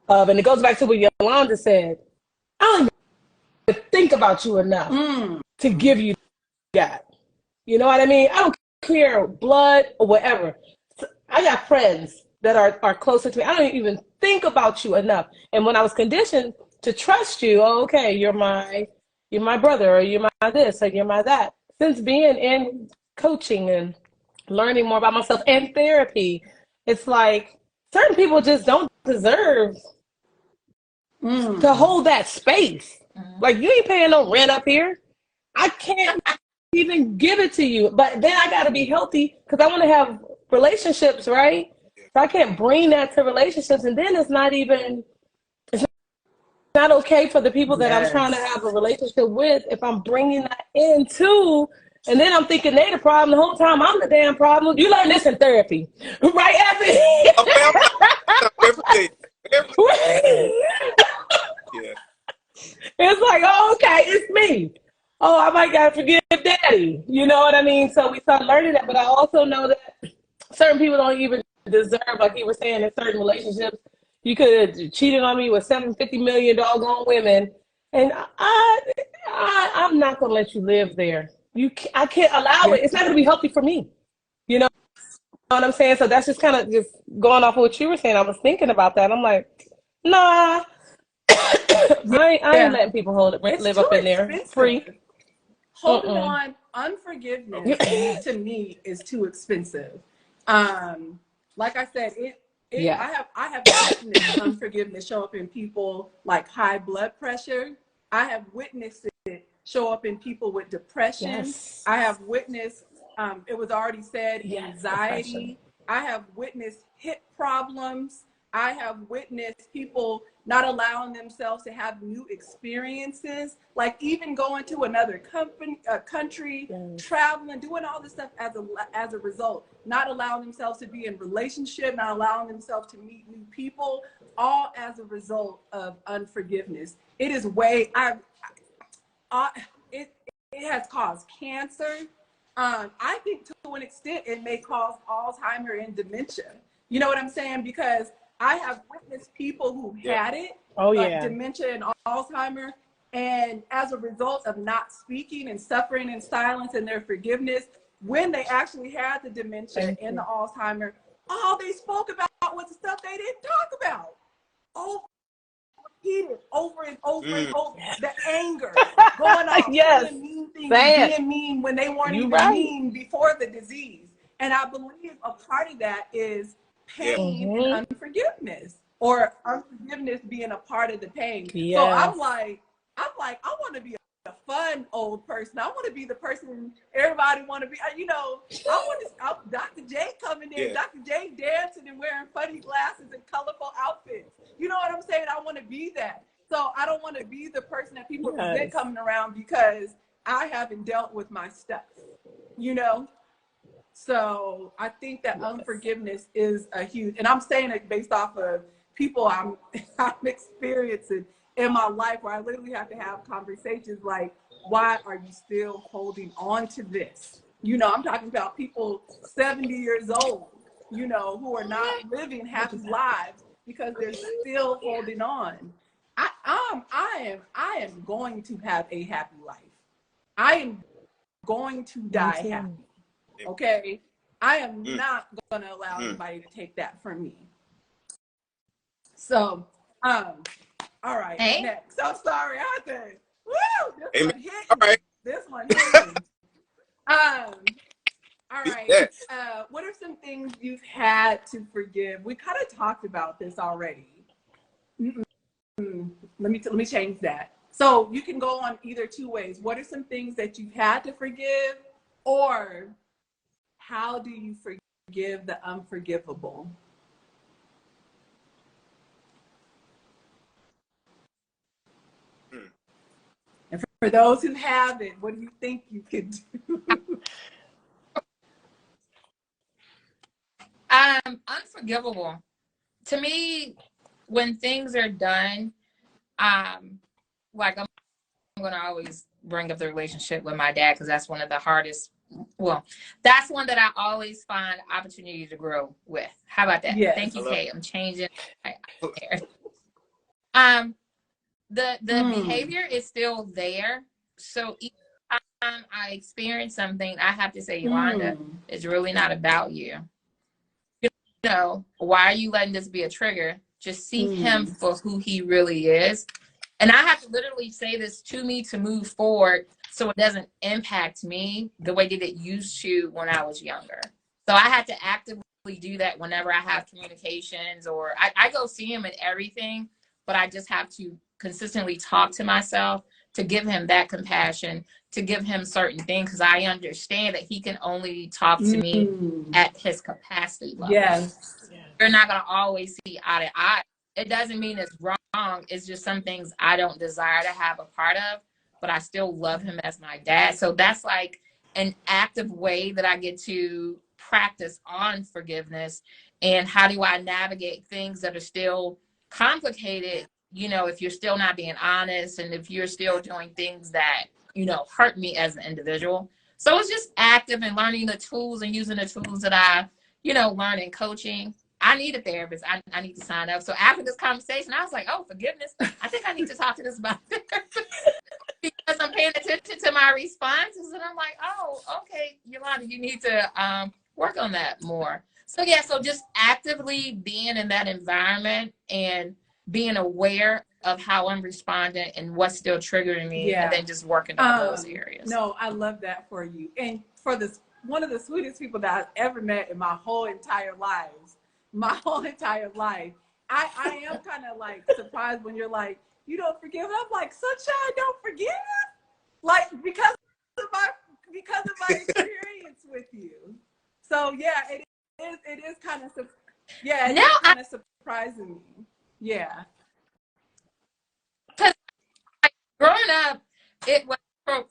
of, and it goes back to what Yolanda said. I don't even think about you enough to give you that. You know what I mean? I don't care, blood or whatever. I got friends that are closer to me. I don't even think about you enough. And when I was conditioned to trust you, oh, okay, you're my brother, or you're my this, or you're my that. Since being in coaching and learning more about myself and therapy, it's like certain people just don't deserve to hold that space. Like you ain't paying no rent up here. I can't even give it to you. But then I got to be healthy because I want to have relationships, right? So I can't bring that to relationships. And then it's not okay for the people that I'm trying to have a relationship with if I'm bringing that into, and then I'm thinking they the problem the whole time. I'm the damn problem. You learn this in therapy, right, Effie? Everything. Yeah. It's like, oh, okay, it's me. Oh, I might gotta forgive daddy. You know what I mean? So we start learning that, but I also know that certain people don't even deserve, like you were saying, in certain relationships. You could have cheated on me with 750 million doggone women, and I'm not gonna let you live there. I can't allow it. It's not gonna be healthy for me. You know what I'm saying? So that's just kind of just going off of what you were saying. I was thinking about that. I'm like, nah, I ain't letting people live up in there free. Holding on, unforgiveness to me is too expensive. Like I said, I have witnessed unforgiveness show up in people like high blood pressure. I have witnessed it show up in people with depression. Yes. I have witnessed, it was already said, anxiety. Depression. I have witnessed hip problems. I have witnessed people not allowing themselves to have new experiences, like even going to another country, traveling, doing all this stuff as a result, not allowing themselves to be in relationship, not allowing themselves to meet new people, all as a result of unforgiveness. It is it has caused cancer. I think to an extent it may cause Alzheimer and dementia. You know what I'm saying? Because I have witnessed people who Yeah. had it, Oh like yeah. dementia and Alzheimer, and as a result of not speaking and suffering in silence and their forgiveness, when they actually had the dementia Thank and you. the Alzheimer, all they spoke about was the stuff they didn't talk about. Overheated, over and over and Mm. over. The anger, going off, Yes. saying mean things, Say it. being mean when they weren't You even right. mean before the disease. And I believe a part of that is Yeah. pain and unforgiveness, or unforgiveness being a part of the pain. So Yes. I'm like, I want to be a fun old person. I want to be the person everybody want to be. I want to. Dr. J coming in, Yeah. Dr. J dancing and wearing funny glasses and colorful outfits. You know what I'm saying? I want to be that. So I don't want to be the person that people resent coming around because I haven't dealt with my stuff. You know. So I think that unforgiveness is a huge, and I'm saying it based off of people I'm experiencing in my life, where I literally have to have conversations like, why are you still holding on to this? You know, I'm talking about people 70 years old, you know, who are not living happy lives because they're still holding on. I am going to have a happy life. I am going to die happy. Okay, I am not going to allow anybody to take that from me. So, all right, Hey. next. I'm sorry, I think. Woo! This Amen. one hit me. All right. This one hit me. All right. Yes. What are some things you've had to forgive? We kind of talked about this already. Let me change that. So you can go on either two ways. What are some things that you've had to forgive, or how do you forgive the unforgivable? And for those who haven't, what do you think you could do? Unforgivable. To me, when things are done, like I'm going to always bring up the relationship with my dad, because that's one of the hardest. Well, that's one that I always find opportunity to grow with. How about that? Yes. Thank you, Kate. I'm changing. The behavior is still there. So each time I experience something, I have to say, Yolanda, it's really not about you. You know, why are you letting this be a trigger? Just see him for who he really is. And I have to literally say this to me to move forward, so it doesn't impact me the way that it used to when I was younger. So I had to actively do that whenever I have communications, or I go see him and everything, but I just have to consistently talk to myself to give him that compassion, to give him certain things, because I understand that he can only talk to me at his capacity level. Yes. We're not going to always see eye to eye. It doesn't mean it's wrong. It's just some things I don't desire to have a part of, but I still love him as my dad. So that's like an active way that I get to practice on forgiveness. And how do I navigate things that are still complicated, you know, if you're still not being honest, and if you're still doing things that, you know, hurt me as an individual. So it's just active and learning the tools and using the tools that I, you know, learn in coaching. I need a therapist. I need to sign up. So after this conversation, I was like, oh, forgiveness. I think I need to talk to this about because I'm paying attention to my responses. And I'm like, oh, okay, Yolanda, you need to work on that more. So yeah, so just actively being in that environment and being aware of how I'm responding and what's still triggering me, and then just working on those areas. No, I love that for you. And for this, one of the sweetest people that I've ever met in my whole entire life. I am kind of like surprised when you're like, you don't forgive. I'm like, sunshine, don't forgive? Like, because of my experience with you. So yeah, it is kind of, yeah, it is kind of surprising me. Yeah. Because growing up, it was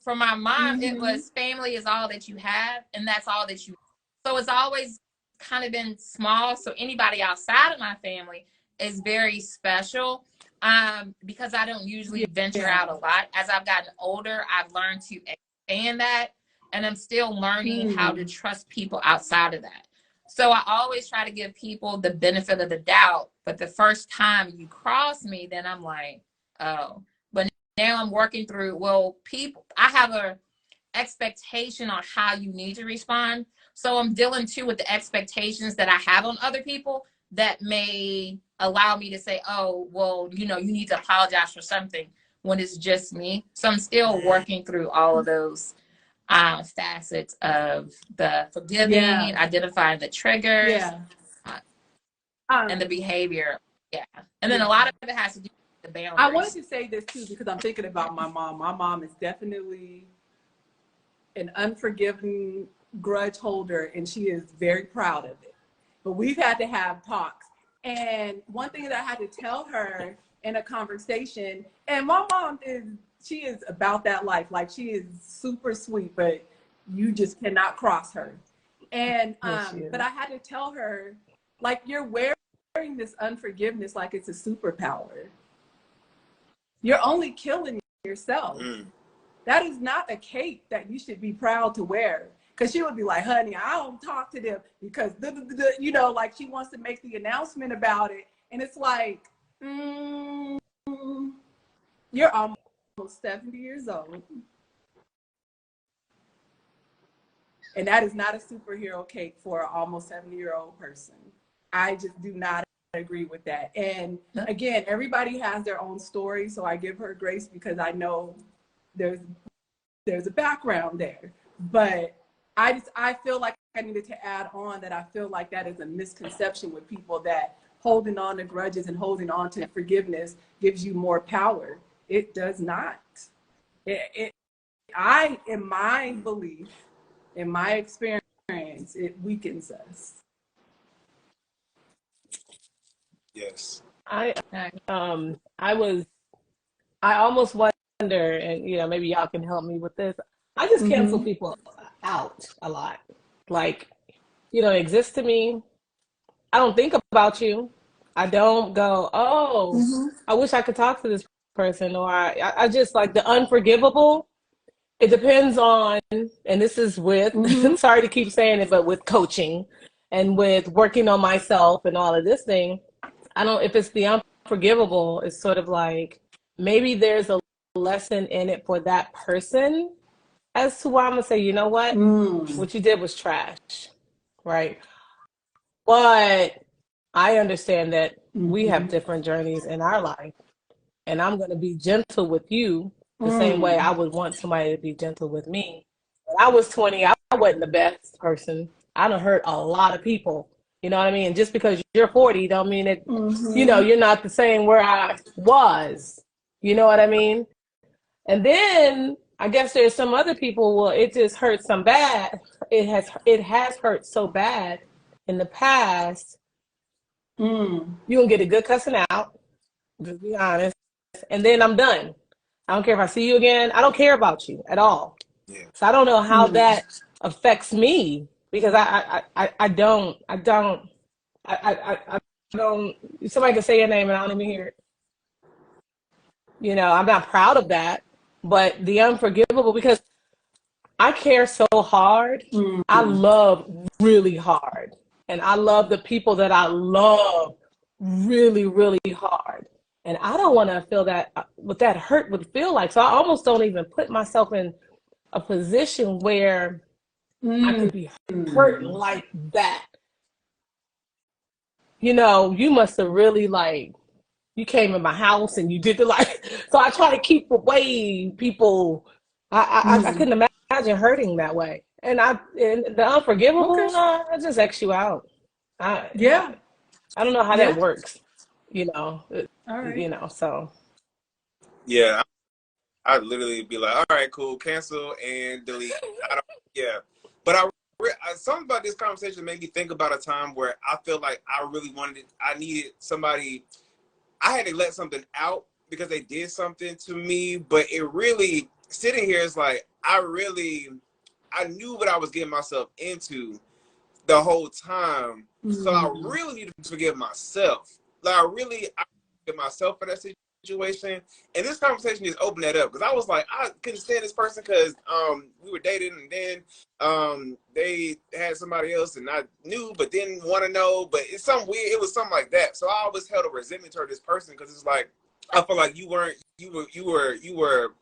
for my mom, it was family is all that you have, and that's all that you. So it's always kind of been small. So anybody outside of my family is very special, because I don't usually venture out a lot. As I've gotten older, I've learned to expand that, and I'm still learning how to trust people outside of that. So I always try to give people the benefit of the doubt. But the first time you cross me, then I'm like, oh. But now I'm working through, well, I have a expectation on how you need to respond. So I'm dealing too with the expectations that I have on other people that may allow me to say, oh, well, you need to apologize for something when it's just me. So I'm still working through all of those facets of the forgiving, identifying the triggers, and the behavior. Yeah. And then a lot of it has to do with the boundaries. I wanted to say this too, because I'm thinking about my mom. My mom is definitely an unforgiving grudge holder, and she is very proud of it. But we've had to have talks. And one thing that I had to tell her in a conversation, and my mom she is about that life. Like, she is super sweet, but you just cannot cross her. And but I had to tell her, like, you're wearing this unforgiveness like it's a superpower. You're only killing yourself. That is not a cape that you should be proud to wear. Because she would be like, honey, I don't talk to them because, like, she wants to make the announcement about it. And it's like, you're almost 70 years old. And that is not a superhero cape for an almost 70-year-old person. I just do not agree with that. And again, everybody has their own story. So I give her grace because I know there's a background there. But I feel like I needed to add on that I feel like that is a misconception with people, that holding on to grudges and holding on to forgiveness gives you more power. It does not. In my belief, in my experience, it weakens us. Yes. I almost wonder, and maybe y'all can help me with this. I just cancel people out a lot. Like, you don't exist to me. I don't think about you. I don't go, oh, I wish I could talk to this person. Or I just, like, the unforgivable. It depends on, and this is with, sorry to keep saying it, but with coaching and with working on myself and all of this thing. If it's the unforgivable, it's sort of like, maybe there's a lesson in it for that person as to why I'm going to say, you know what? What you did was trash, right? But I understand that we have different journeys in our life, and I'm going to be gentle with you the same way I would want somebody to be gentle with me. When I was 20, I wasn't the best person. I done hurt a lot of people. You know what I mean? Just because you're 40 don't mean that, you're not the same where I was. You know what I mean? And then I guess there's some other people, well, it just hurts some bad. It has hurt so bad in the past. You can get a good cussing out, just be honest. And then I'm done. I don't care if I see you again. I don't care about you at all. Yeah. So I don't know how that affects me, because I don't, somebody can say your name and I don't even hear it. I'm not proud of that, but the unforgivable, because I care so hard. I love really hard. And I love the people that I love really, really hard. And I don't want to feel that, what that hurt would feel like. So I almost don't even put myself in a position where I could be hurt like that. You must have really, like, you came in my house and you did so I try to keep away people. I couldn't imagine hurting that way. And the unforgivable, I just X you out. I don't know how that works. All right. So. Yeah, I'd literally be like, all right, cool, cancel and delete. But something about this conversation made me think about a time where I feel like I needed somebody. I had to let something out because they did something to me, but it really, sitting here is like, I knew what I was getting myself into the whole time. So I really needed to forgive myself. Like, I forgive myself for that situation, and this conversation just opened that up because I was like, I couldn't stand this person because we were dating, and then they had somebody else, and I knew but didn't want to know, but it's something weird. It was something like that. So I always held a resentment toward this person because it's like I feel like you were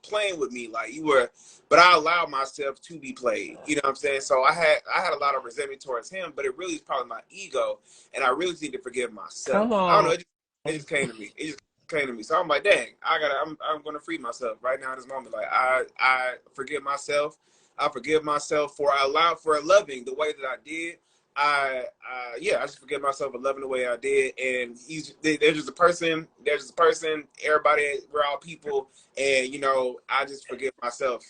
playing with me, like you were, but I allowed myself to be played. You know what I'm saying? So I had a lot of resentment towards him, but it really is probably my ego, and I really need to forgive myself. Come on. I don't know. It just came to me. It just came to me. So I'm like, dang, I'm gonna free myself right now in this moment. Like I forgive myself. I forgive myself for loving the way that I did. I just forgive myself for loving the way I did. And there's just a person. Everybody, we're all people, and I just forgive myself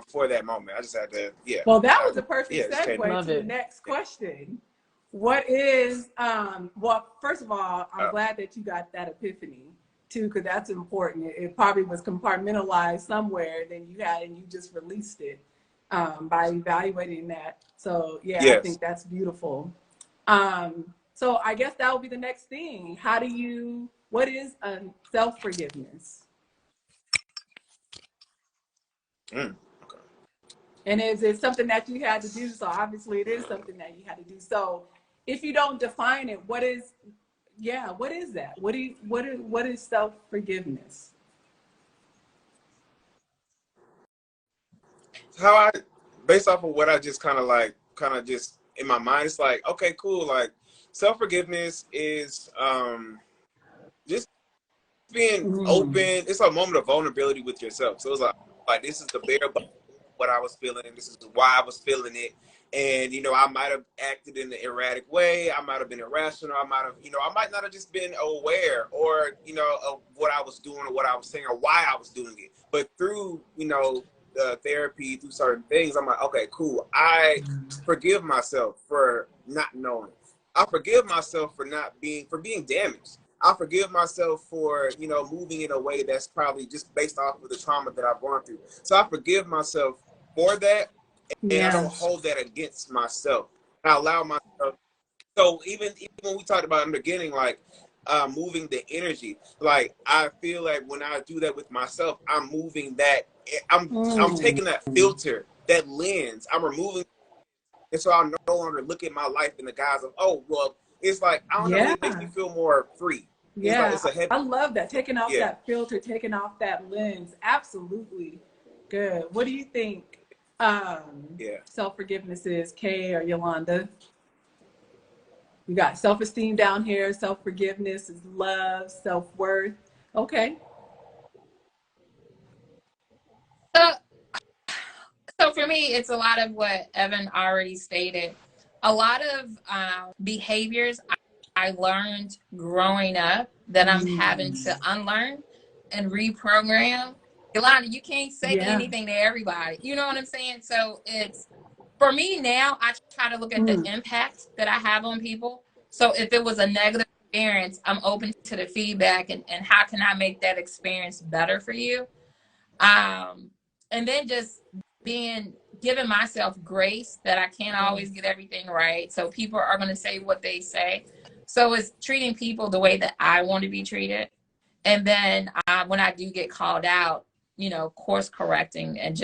for that moment. I just had to, yeah. Well, that was a perfect segue Love to it. the next question. What is well, first of all, I'm glad that you got that epiphany too, because that's important. It probably was compartmentalized somewhere, then you had, and you just released it by evaluating that. So yeah, Yes. I think that's beautiful. So I guess that would be the next thing. What is self-forgiveness? Okay. And is it something that you had to do? So obviously it is something that you had to do. So if you don't define it, what is that? What is self-forgiveness? Based off of what I just kind of just in my mind, it's like, okay, cool. Like self-forgiveness is just being open. It's a moment of vulnerability with yourself. So it's like this is the bare what I was feeling, and this is why I was feeling it. And I might have acted in an erratic way. I might have been irrational. I might not have just been aware, or of what I was doing, or what I was saying, or why I was doing it. But through therapy, through certain things, I'm like, okay, cool. I forgive myself for not knowing. I forgive myself for being damaged. I forgive myself for moving in a way that's probably just based off of the trauma that I've gone through. So I forgive myself for that, and I don't hold that against myself. I allow myself. So even when we talked about in the beginning, like moving the energy, like I feel like when I do that with myself, I'm moving that. I'm taking that filter, that lens. I'm removing, and so I no longer look at my life in the guise of, oh well. It's like, I don't know. It makes me feel more free. Yeah, it's I love that. Taking off that filter, taking off that lens. Absolutely good. What do you think self-forgiveness is, Kay or Yolanda? We got self-esteem down here. Self-forgiveness is love, self-worth. Okay. So for me, it's a lot of what Evan already stated. A lot of behaviors I learned growing up that I'm having to unlearn and reprogram. Yolanda, you can't say anything to everybody. You know what I'm saying? So it's, for me now, I try to look at the impact that I have on people. So if it was a negative experience, I'm open to the feedback and how can I make that experience better for you? And then just giving myself grace that I can't always get everything right. So people are going to say what they say. So it's treating people the way that I want to be treated. And then when I do get called out, course correcting, and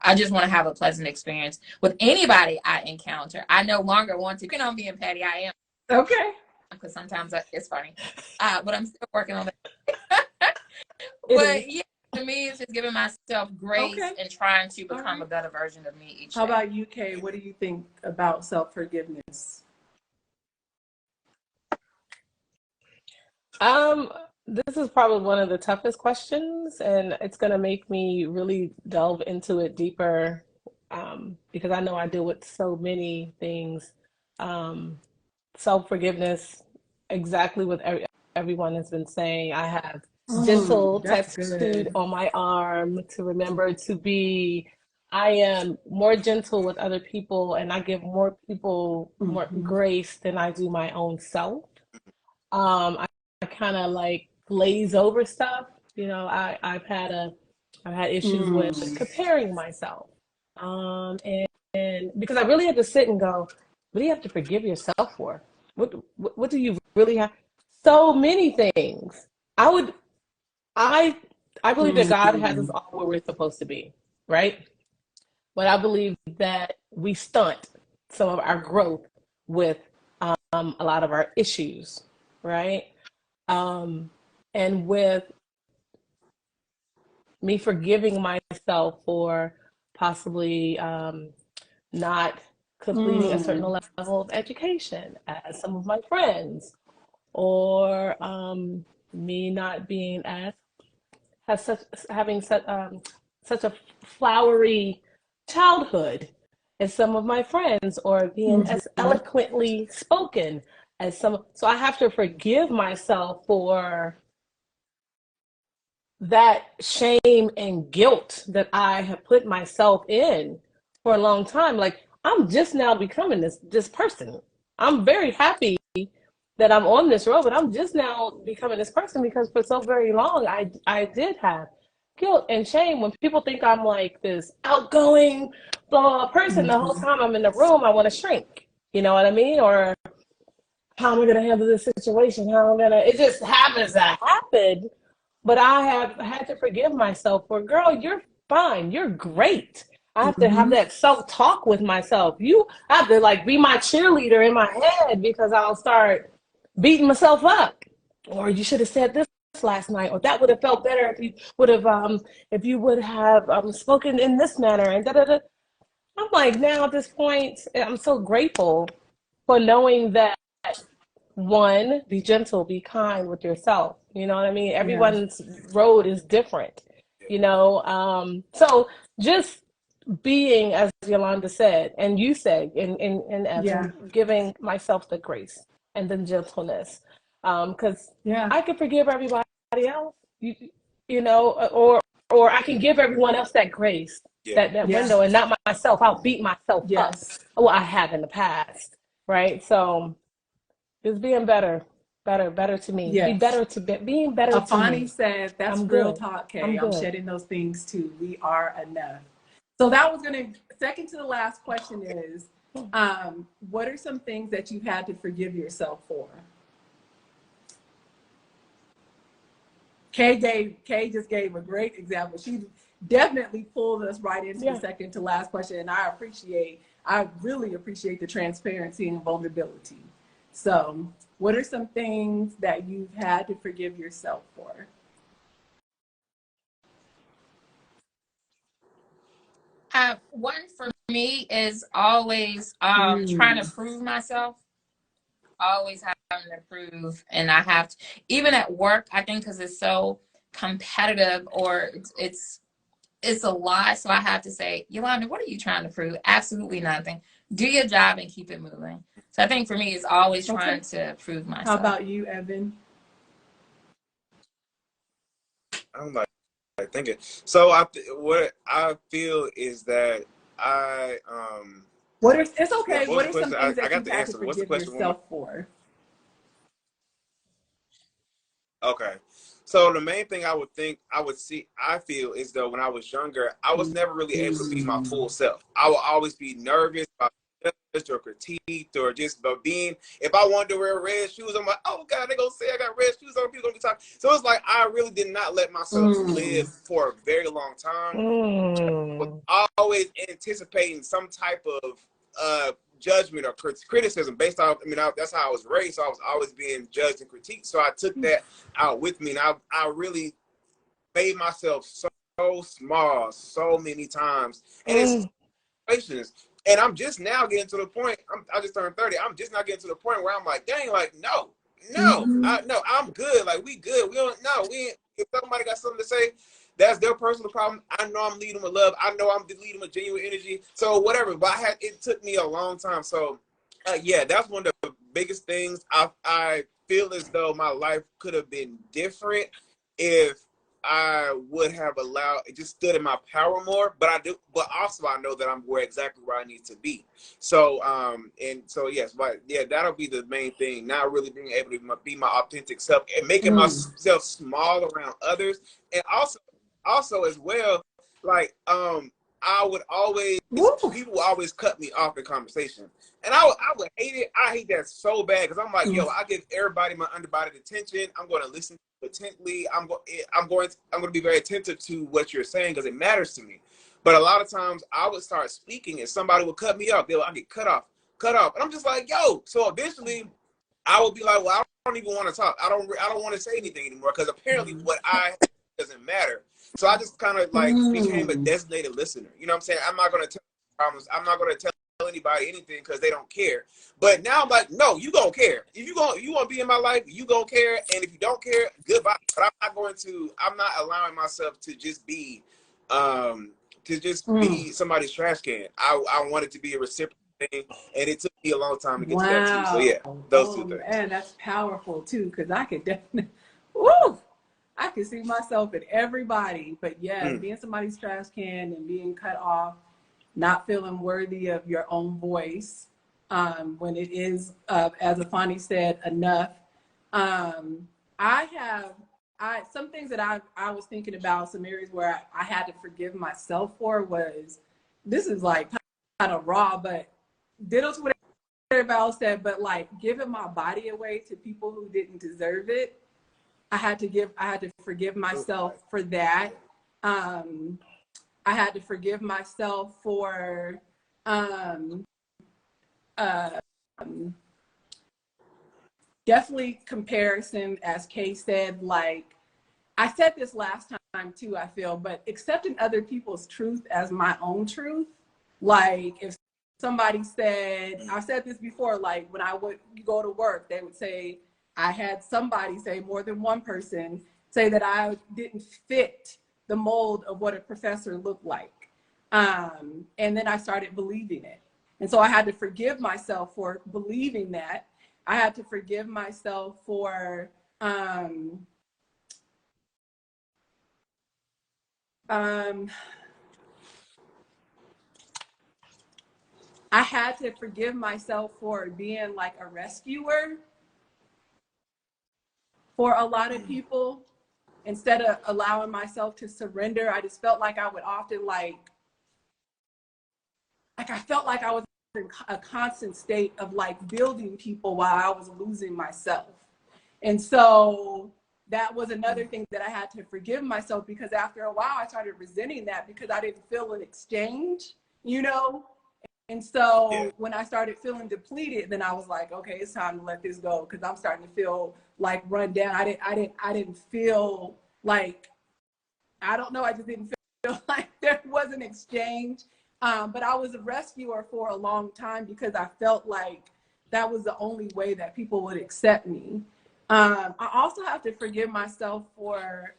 I just want to have a pleasant experience with anybody I encounter. I no longer want to, I'm being petty. I am. Okay. Because sometimes it's funny. But I'm still working on that. But yeah. To me, it's just giving myself grace and trying to become a better version of me each day. How about you, Kay? What do you think about self-forgiveness? This is probably one of the toughest questions, and it's going to make me really delve into it deeper because I know I deal with so many things. Self-forgiveness, exactly what everyone has been saying. I have gentle tattooed on my arm to remember to be. I am more gentle with other people, and I give more people more grace than I do my own self. I kind of like glaze over stuff. I've had issues with comparing myself, and because I really had to sit and go, what do you have to forgive yourself for? What do you really have? So many things. I believe that God has us Mm. all where we're supposed to be, right? But I believe that we stunt some of our growth with a lot of our issues, right? Um, and with me forgiving myself for possibly not completing a certain Mm. level of education as some of my friends, or me not being as has such having such a flowery childhood as some of my friends, or being as Mhm. eloquently spoken as some. So I have to forgive myself for that shame and guilt that I have put myself in for a long time. Like, I'm just now becoming this person. I'm very happy that I'm on this road, but I'm just now becoming this person because for so very long I did have guilt and shame. When people think I'm like this outgoing blah, blah person, the whole Mhm. time I'm in the room I want to shrink. You know what I mean? Or how am I gonna handle this situation? How am I gonna it just happens to happen. But I have had to forgive myself for, girl, you're fine. You're great. I have to have Mhm. that self-talk with myself. I have to like be my cheerleader in my head, because I'll start beating myself up. Or you should have said this last night, or that would have felt better if you would have spoken in this manner, and da da da. I'm like, now at this point, I'm so grateful for knowing that, one, be gentle, be kind with yourself. You know what I mean? Yeah. Everyone's road is different, you know? So just being, as Yolanda said, and you said, and Yeah. Evan, giving myself the grace and the gentleness. Because Yeah. I can forgive everybody else, you, you know, or I can give everyone else that grace, Yeah. that Yeah. window, and not myself. I'll beat myself up. Yes. Well, I have in the past, right? So, just being better to me. Be Yes. better to be, being better to Afani me. said, that's I'm real good. talk, Kay. I'm I'm good. shedding those things too. We are enough. So that was going to, second to the last question is, what are some things that you've had to forgive yourself for? Kay just gave a great example. She definitely pulled us right into the Yeah. second to last question. And I really appreciate the transparency and vulnerability. So what are some things that you've had to forgive yourself for? One for me is always trying to Mm. prove myself. Always having to prove, and I have to, even at work. I think because it's so competitive, or it's a lot. So I have to say, Yolanda, what are you trying to prove? Absolutely nothing. Do your job and keep it moving. So I think for me, it's always Okay. trying to prove How myself. about you, Evan? I'm like thinking. So what I feel is that I It's okay. what was What the are some question? things I that got you've the had to answer. What's the forgive question? One more. yourself for? Okay. So the main thing I feel is though when I was younger, I was never really able to be my Mm. full self. I would always be nervous about judged or critiqued or just about being, if I wanted to wear red shoes, I'm like, oh God, they're gonna say I got red shoes on, people gonna be talking. So it's like I really did not let myself live Mm. for a very long time. Was Mm. always anticipating some type of judgment or criticism based off. That's how I was raised. So I was always being judged and critiqued. So I took that out with me, and I really made myself so small so many times, and it's Mm. situations. And I'm just now getting to the point. I just turned 30. I'm just now getting to the point where I'm like, dang, like Mm-hmm. no, I'm good. Like we good. We don't know. We ain't, if somebody got something to say, that's their personal problem. I know I'm leading with love. I know I'm leading with genuine energy. So whatever. But it took me a long time. So yeah, that's one of the biggest things. I feel as though my life could have been different if I would have allowed it, just stood in my power more, but also I know that I'm exactly where I need to be. So and so yes, but yeah, that'll be the main thing. Not really being able to be my authentic self and making Mm. myself small around others, and also as well, like I would always, Woo. people would always cut me off in conversation. And I would hate it. I hate that so bad because I'm like, yo, I give everybody my undivided attention. I'm going to listen intently. I'm going to be very attentive to what you're saying because it matters to me. But a lot of times I would start speaking and somebody would cut me off. I get cut off. And I'm just like, yo. So eventually I would be like, well, I don't even want to talk. I don't want to say anything anymore because apparently what I doesn't matter. So I just kind of like became a designated listener. You know what I'm saying? I'm not going to tell problems. I'm not going to tell anybody anything because they don't care. But now I'm like, no, you gonna care. If you want to be in my life, you gonna care. And if you don't care, goodbye. But I'm not allowing myself to just be be somebody's trash can. I wanted to be a reciprocal thing, and it took me a long time to get to that too. So yeah, those two things. And that's powerful too, because I could definitely, woo, I could see myself in everybody. But yeah, being somebody's trash can and being cut off, not feeling worthy of your own voice, when it is, as Afani said, enough. Some things that I was thinking about, some areas where I had to forgive myself for was, this is like kind of raw, but ditto to what everybody else said, but like giving my body away to people who didn't deserve it. I had to forgive myself for that. I had to forgive myself for definitely comparison, as Kay said. Like I said this last time too, I feel, but accepting other people's truth as my own truth. Like if somebody said, I've said this before, like when I would go to work, they would say, I had somebody say, more than one person say that I didn't fit the mold of what a professor looked like. And then I started believing it. And so I had to forgive myself for believing that. I had to forgive myself for I had to forgive myself for being like a rescuer for a lot of people. Instead of allowing myself to surrender, I just felt like I would often like I felt like I was in a constant state of like building people while I was losing myself. And so that was another thing that I had to forgive myself, because after a while I started resenting that because I didn't feel an exchange, you know? And so when I started feeling depleted, then I was like, okay, it's time to let this go, because I'm starting to feel like run down. I didn't feel like, I don't know, I just didn't feel like there was an exchange. But I was a rescuer for a long time because I felt like that was the only way that people would accept me. I also have to forgive myself for,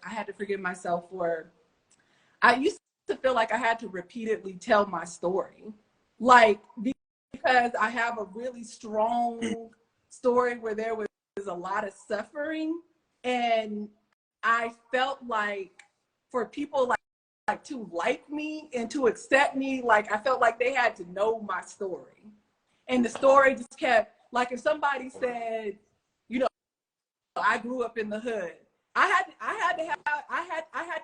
I used to feel like I had to repeatedly tell my story. Like, because I have a really strong story where there was a lot of suffering, and I felt like for people like to like me and to accept me, like I felt like they had to know my story. And the story just kept, like if somebody said, you know, I grew up in the hood, I had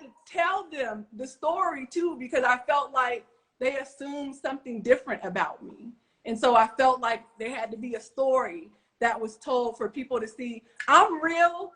to tell them the story too, because I felt like they assumed something different about me. And so I felt like there had to be a story that was told for people to see, I'm real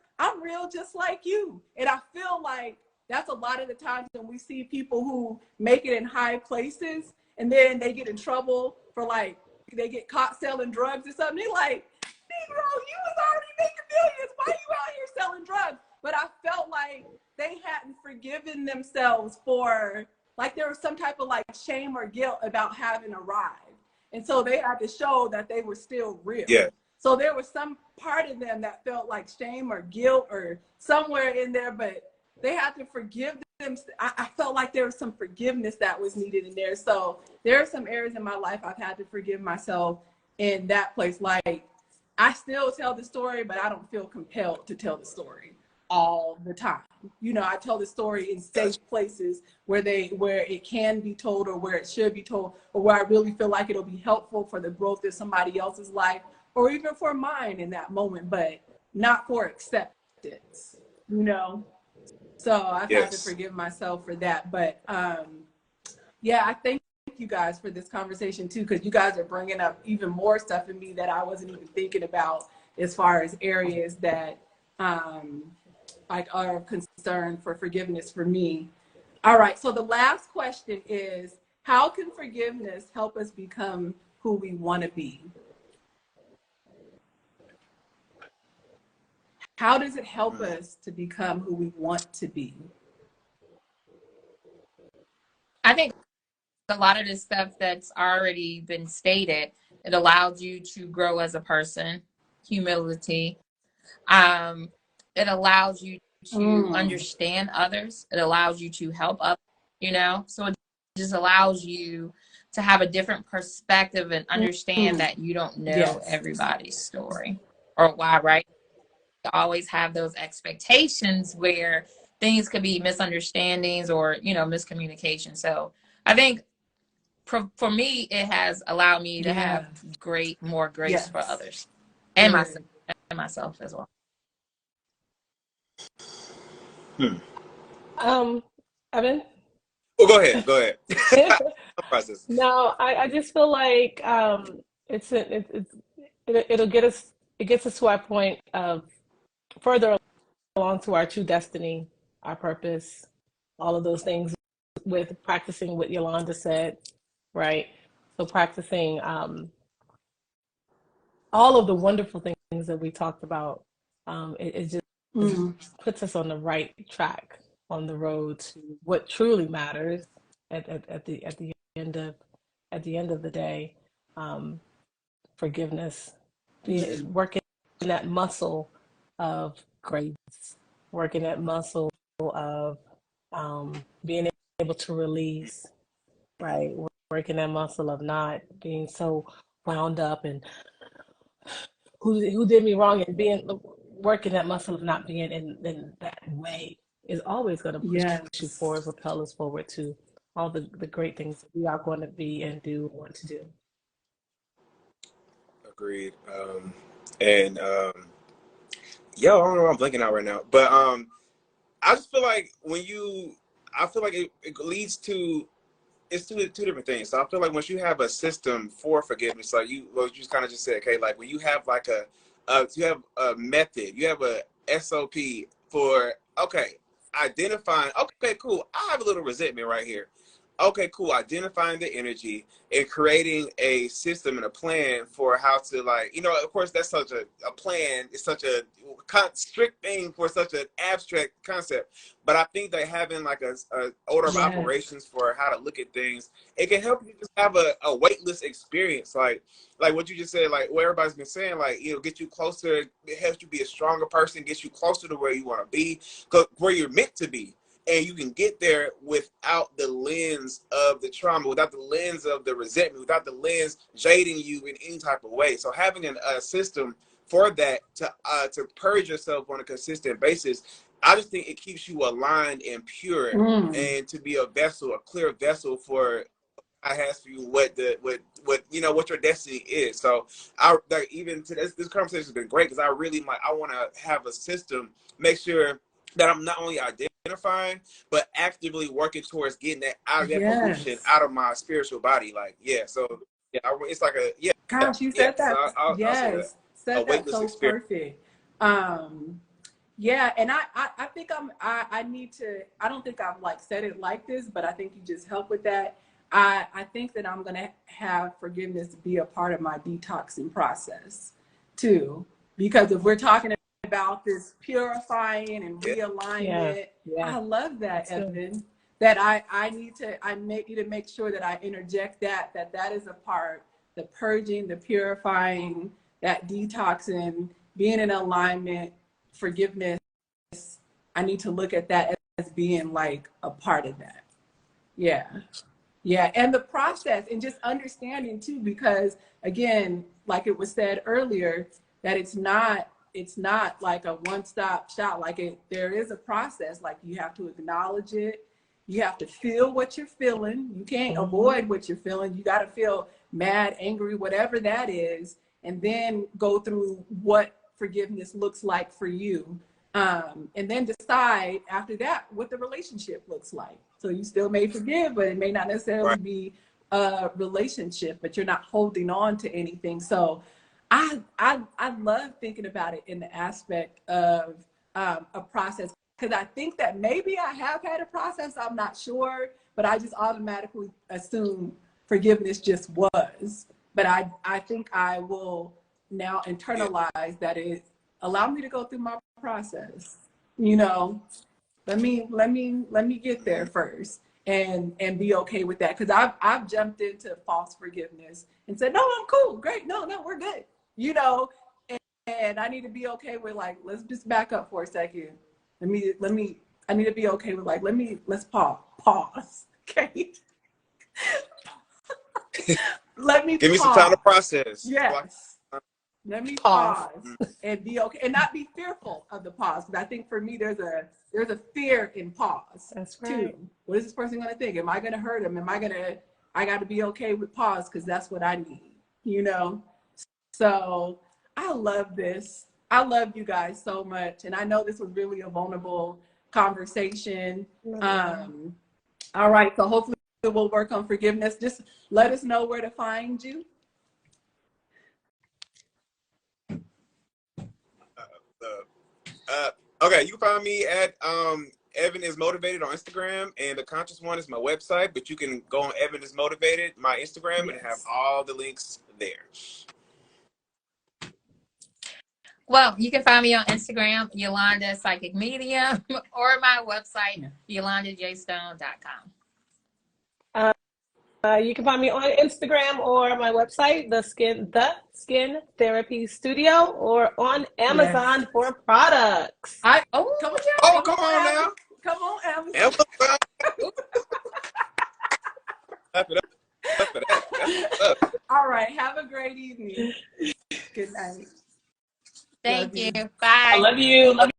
just like you. And I feel like that's a lot of the times when we see people who make it in high places and then they get in trouble for, like, they get caught selling drugs or something. They're like, Negro, you was already making millions. Why you out here selling drugs? But I felt like they hadn't forgiven themselves for, like there was some type of like shame or guilt about having arrived. And so they had to show that they were still real. Yeah. So there was some part of them that felt like shame or guilt or somewhere in there, but they had to forgive them. I felt like there was some forgiveness that was needed in there. So there are some areas in my life I've had to forgive myself in that place. Like I still tell the story, but I don't feel compelled to tell the story all the time. You know, I tell the story in safe places where it can be told, or where it should be told, or where I really feel like it'll be helpful for the growth of somebody else's life, or even for mine in that moment, but not for acceptance, you know? So I've had to forgive myself for that. But Yeah, I thank you guys for this conversation too, because you guys are bringing up even more stuff in me that I wasn't even thinking about as far as areas that um, like are concern for forgiveness for me. All right, so the last question is, how can forgiveness help us become who we want to be? How does it help us to become who we want to be? I think a lot of this stuff that's already been stated, it allows you to grow as a person, humility. Um, it allows you to Mm, understand others. It allows you to help others, you know? So it just allows you to have a different perspective and understand mm, that you don't know yes, everybody's story or why, right? You always have those expectations where things could be misunderstandings or, you know, miscommunication. So I think for me, it has allowed me to yeah, have more grace for yes, others good. and myself as well. Hmm. Um, Evan? Well, go ahead. Go ahead. I'm processing. No, I just feel like it'll get us, it gets us to our point of further along to our true destiny, our purpose, all of those things with practicing what Yolanda said, right? So practicing all of the wonderful things that we talked about, it just Mm, puts us on the right track on the road to what truly matters at the end of the day. Um, Forgiveness, mm, working that muscle of grace, working that muscle of being able to release, right? Working that muscle of not being so wound up and who did me wrong, and being working that muscle of not being in that way is always going to push you forward, yes. propel us forward to all the great things that we are going to be and do want to do. Agreed. And yo, I don't know what I'm blinking out right now, but I just feel like I feel like it leads to it's two different things. So I feel like once you have a system for forgiveness, like you just kind of just said, okay, like when you have like you have a method, you have a SOP for okay, identifying. Okay, cool. I have a little resentment right here. Okay, cool. Identifying the energy and creating a system and a plan for how to like, of course, that's such a plan. It's such a strict thing for such an abstract concept. But I think that having like a order of Yes. operations for how to look at things, it can help you just have a weightless experience. Like what you just said, like what everybody's been saying, like, get you closer. It helps you be a stronger person, gets you closer to where you want to be, where you're meant to be. And you can get there without the lens of the trauma, without the lens of the resentment, without the lens jading you in any type of way. So having a system for that to purge yourself on a consistent basis, I just think it keeps you aligned and pure, Mm, and to be a vessel, a clear vessel for I has for you what your destiny is. So I like even to this conversation has been great because I want to have a system, make sure that I'm not only identifying but actively working towards getting that out of that pollution yes. out of my spiritual body. Like so yeah, it's like Gosh, you yeah. said So that. I'll say that Yes, a said that weightless so experience. perfect. Um, yeah, and I think I need to, I don't think I've like said it like this, but I think you just help with that. I think that I'm gonna have forgiveness be a part of my detoxing process too. Because if we're talking about this purifying and Yeah. Yeah, realignment, yeah, I love that, that's good. Evan. That I need to make sure that I interject that is a part, the purging, the purifying, that detoxing, being in alignment, forgiveness. I need to look at that as being like a part of that. Yeah. Yeah. And the process and just understanding too, because again, like it was said earlier, that it's not like a one-stop shop. There is a process. Like you have to acknowledge it. You have to feel what you're feeling. You can't Hmm. avoid what you're feeling. You got to feel mad, angry, whatever that is, and then go through what forgiveness looks like for you. And then decide after that what the relationship looks like. So you still may forgive, but it may not necessarily Right. be a relationship, but you're not holding on to anything. So I love thinking about it in the aspect of a process, because I think that maybe I have had a process, I'm not sure, but I just automatically assume forgiveness just was. But I think I will now internalize that it allowed me to go through my process. You know, let me get there first and be okay with that, because I've jumped into false forgiveness and said, no, I'm cool, great, no, we're good, you know. And I need to be okay with, like, let's just back up for a second. I need to be okay with, like, let's pause. Okay. Let me Give me some time to pause. process. Yes. Let me Pause. pause and be okay, and not be fearful of the pause. Because I think for me, there's a fear in pause. That's too. right. What is this person going to think? Am I going to hurt him? I got to be okay with pause, because that's what I need, you know? So I love this. I love you guys so much. And I know this was really a vulnerable conversation. All right. So hopefully we'll work on forgiveness. Just let us know where to find you. Okay, you can find me at Evan is Motivated on Instagram, and the conscious one is my website, but you can go on Evan is Motivated, my Instagram, and have all the links there. Well, you can find me on Instagram, Yolanda Psychic Medium, or my website, yolandajstone.com. You can find me on Instagram or my website, the Skin Therapy Studio, or on Amazon for products. Come on now. Come on, Amazon. Amazon. Clap it up. Clap it up. Clap it up. All right. Have a great evening. Good night. Thank Love you. you. Bye. I love you. Love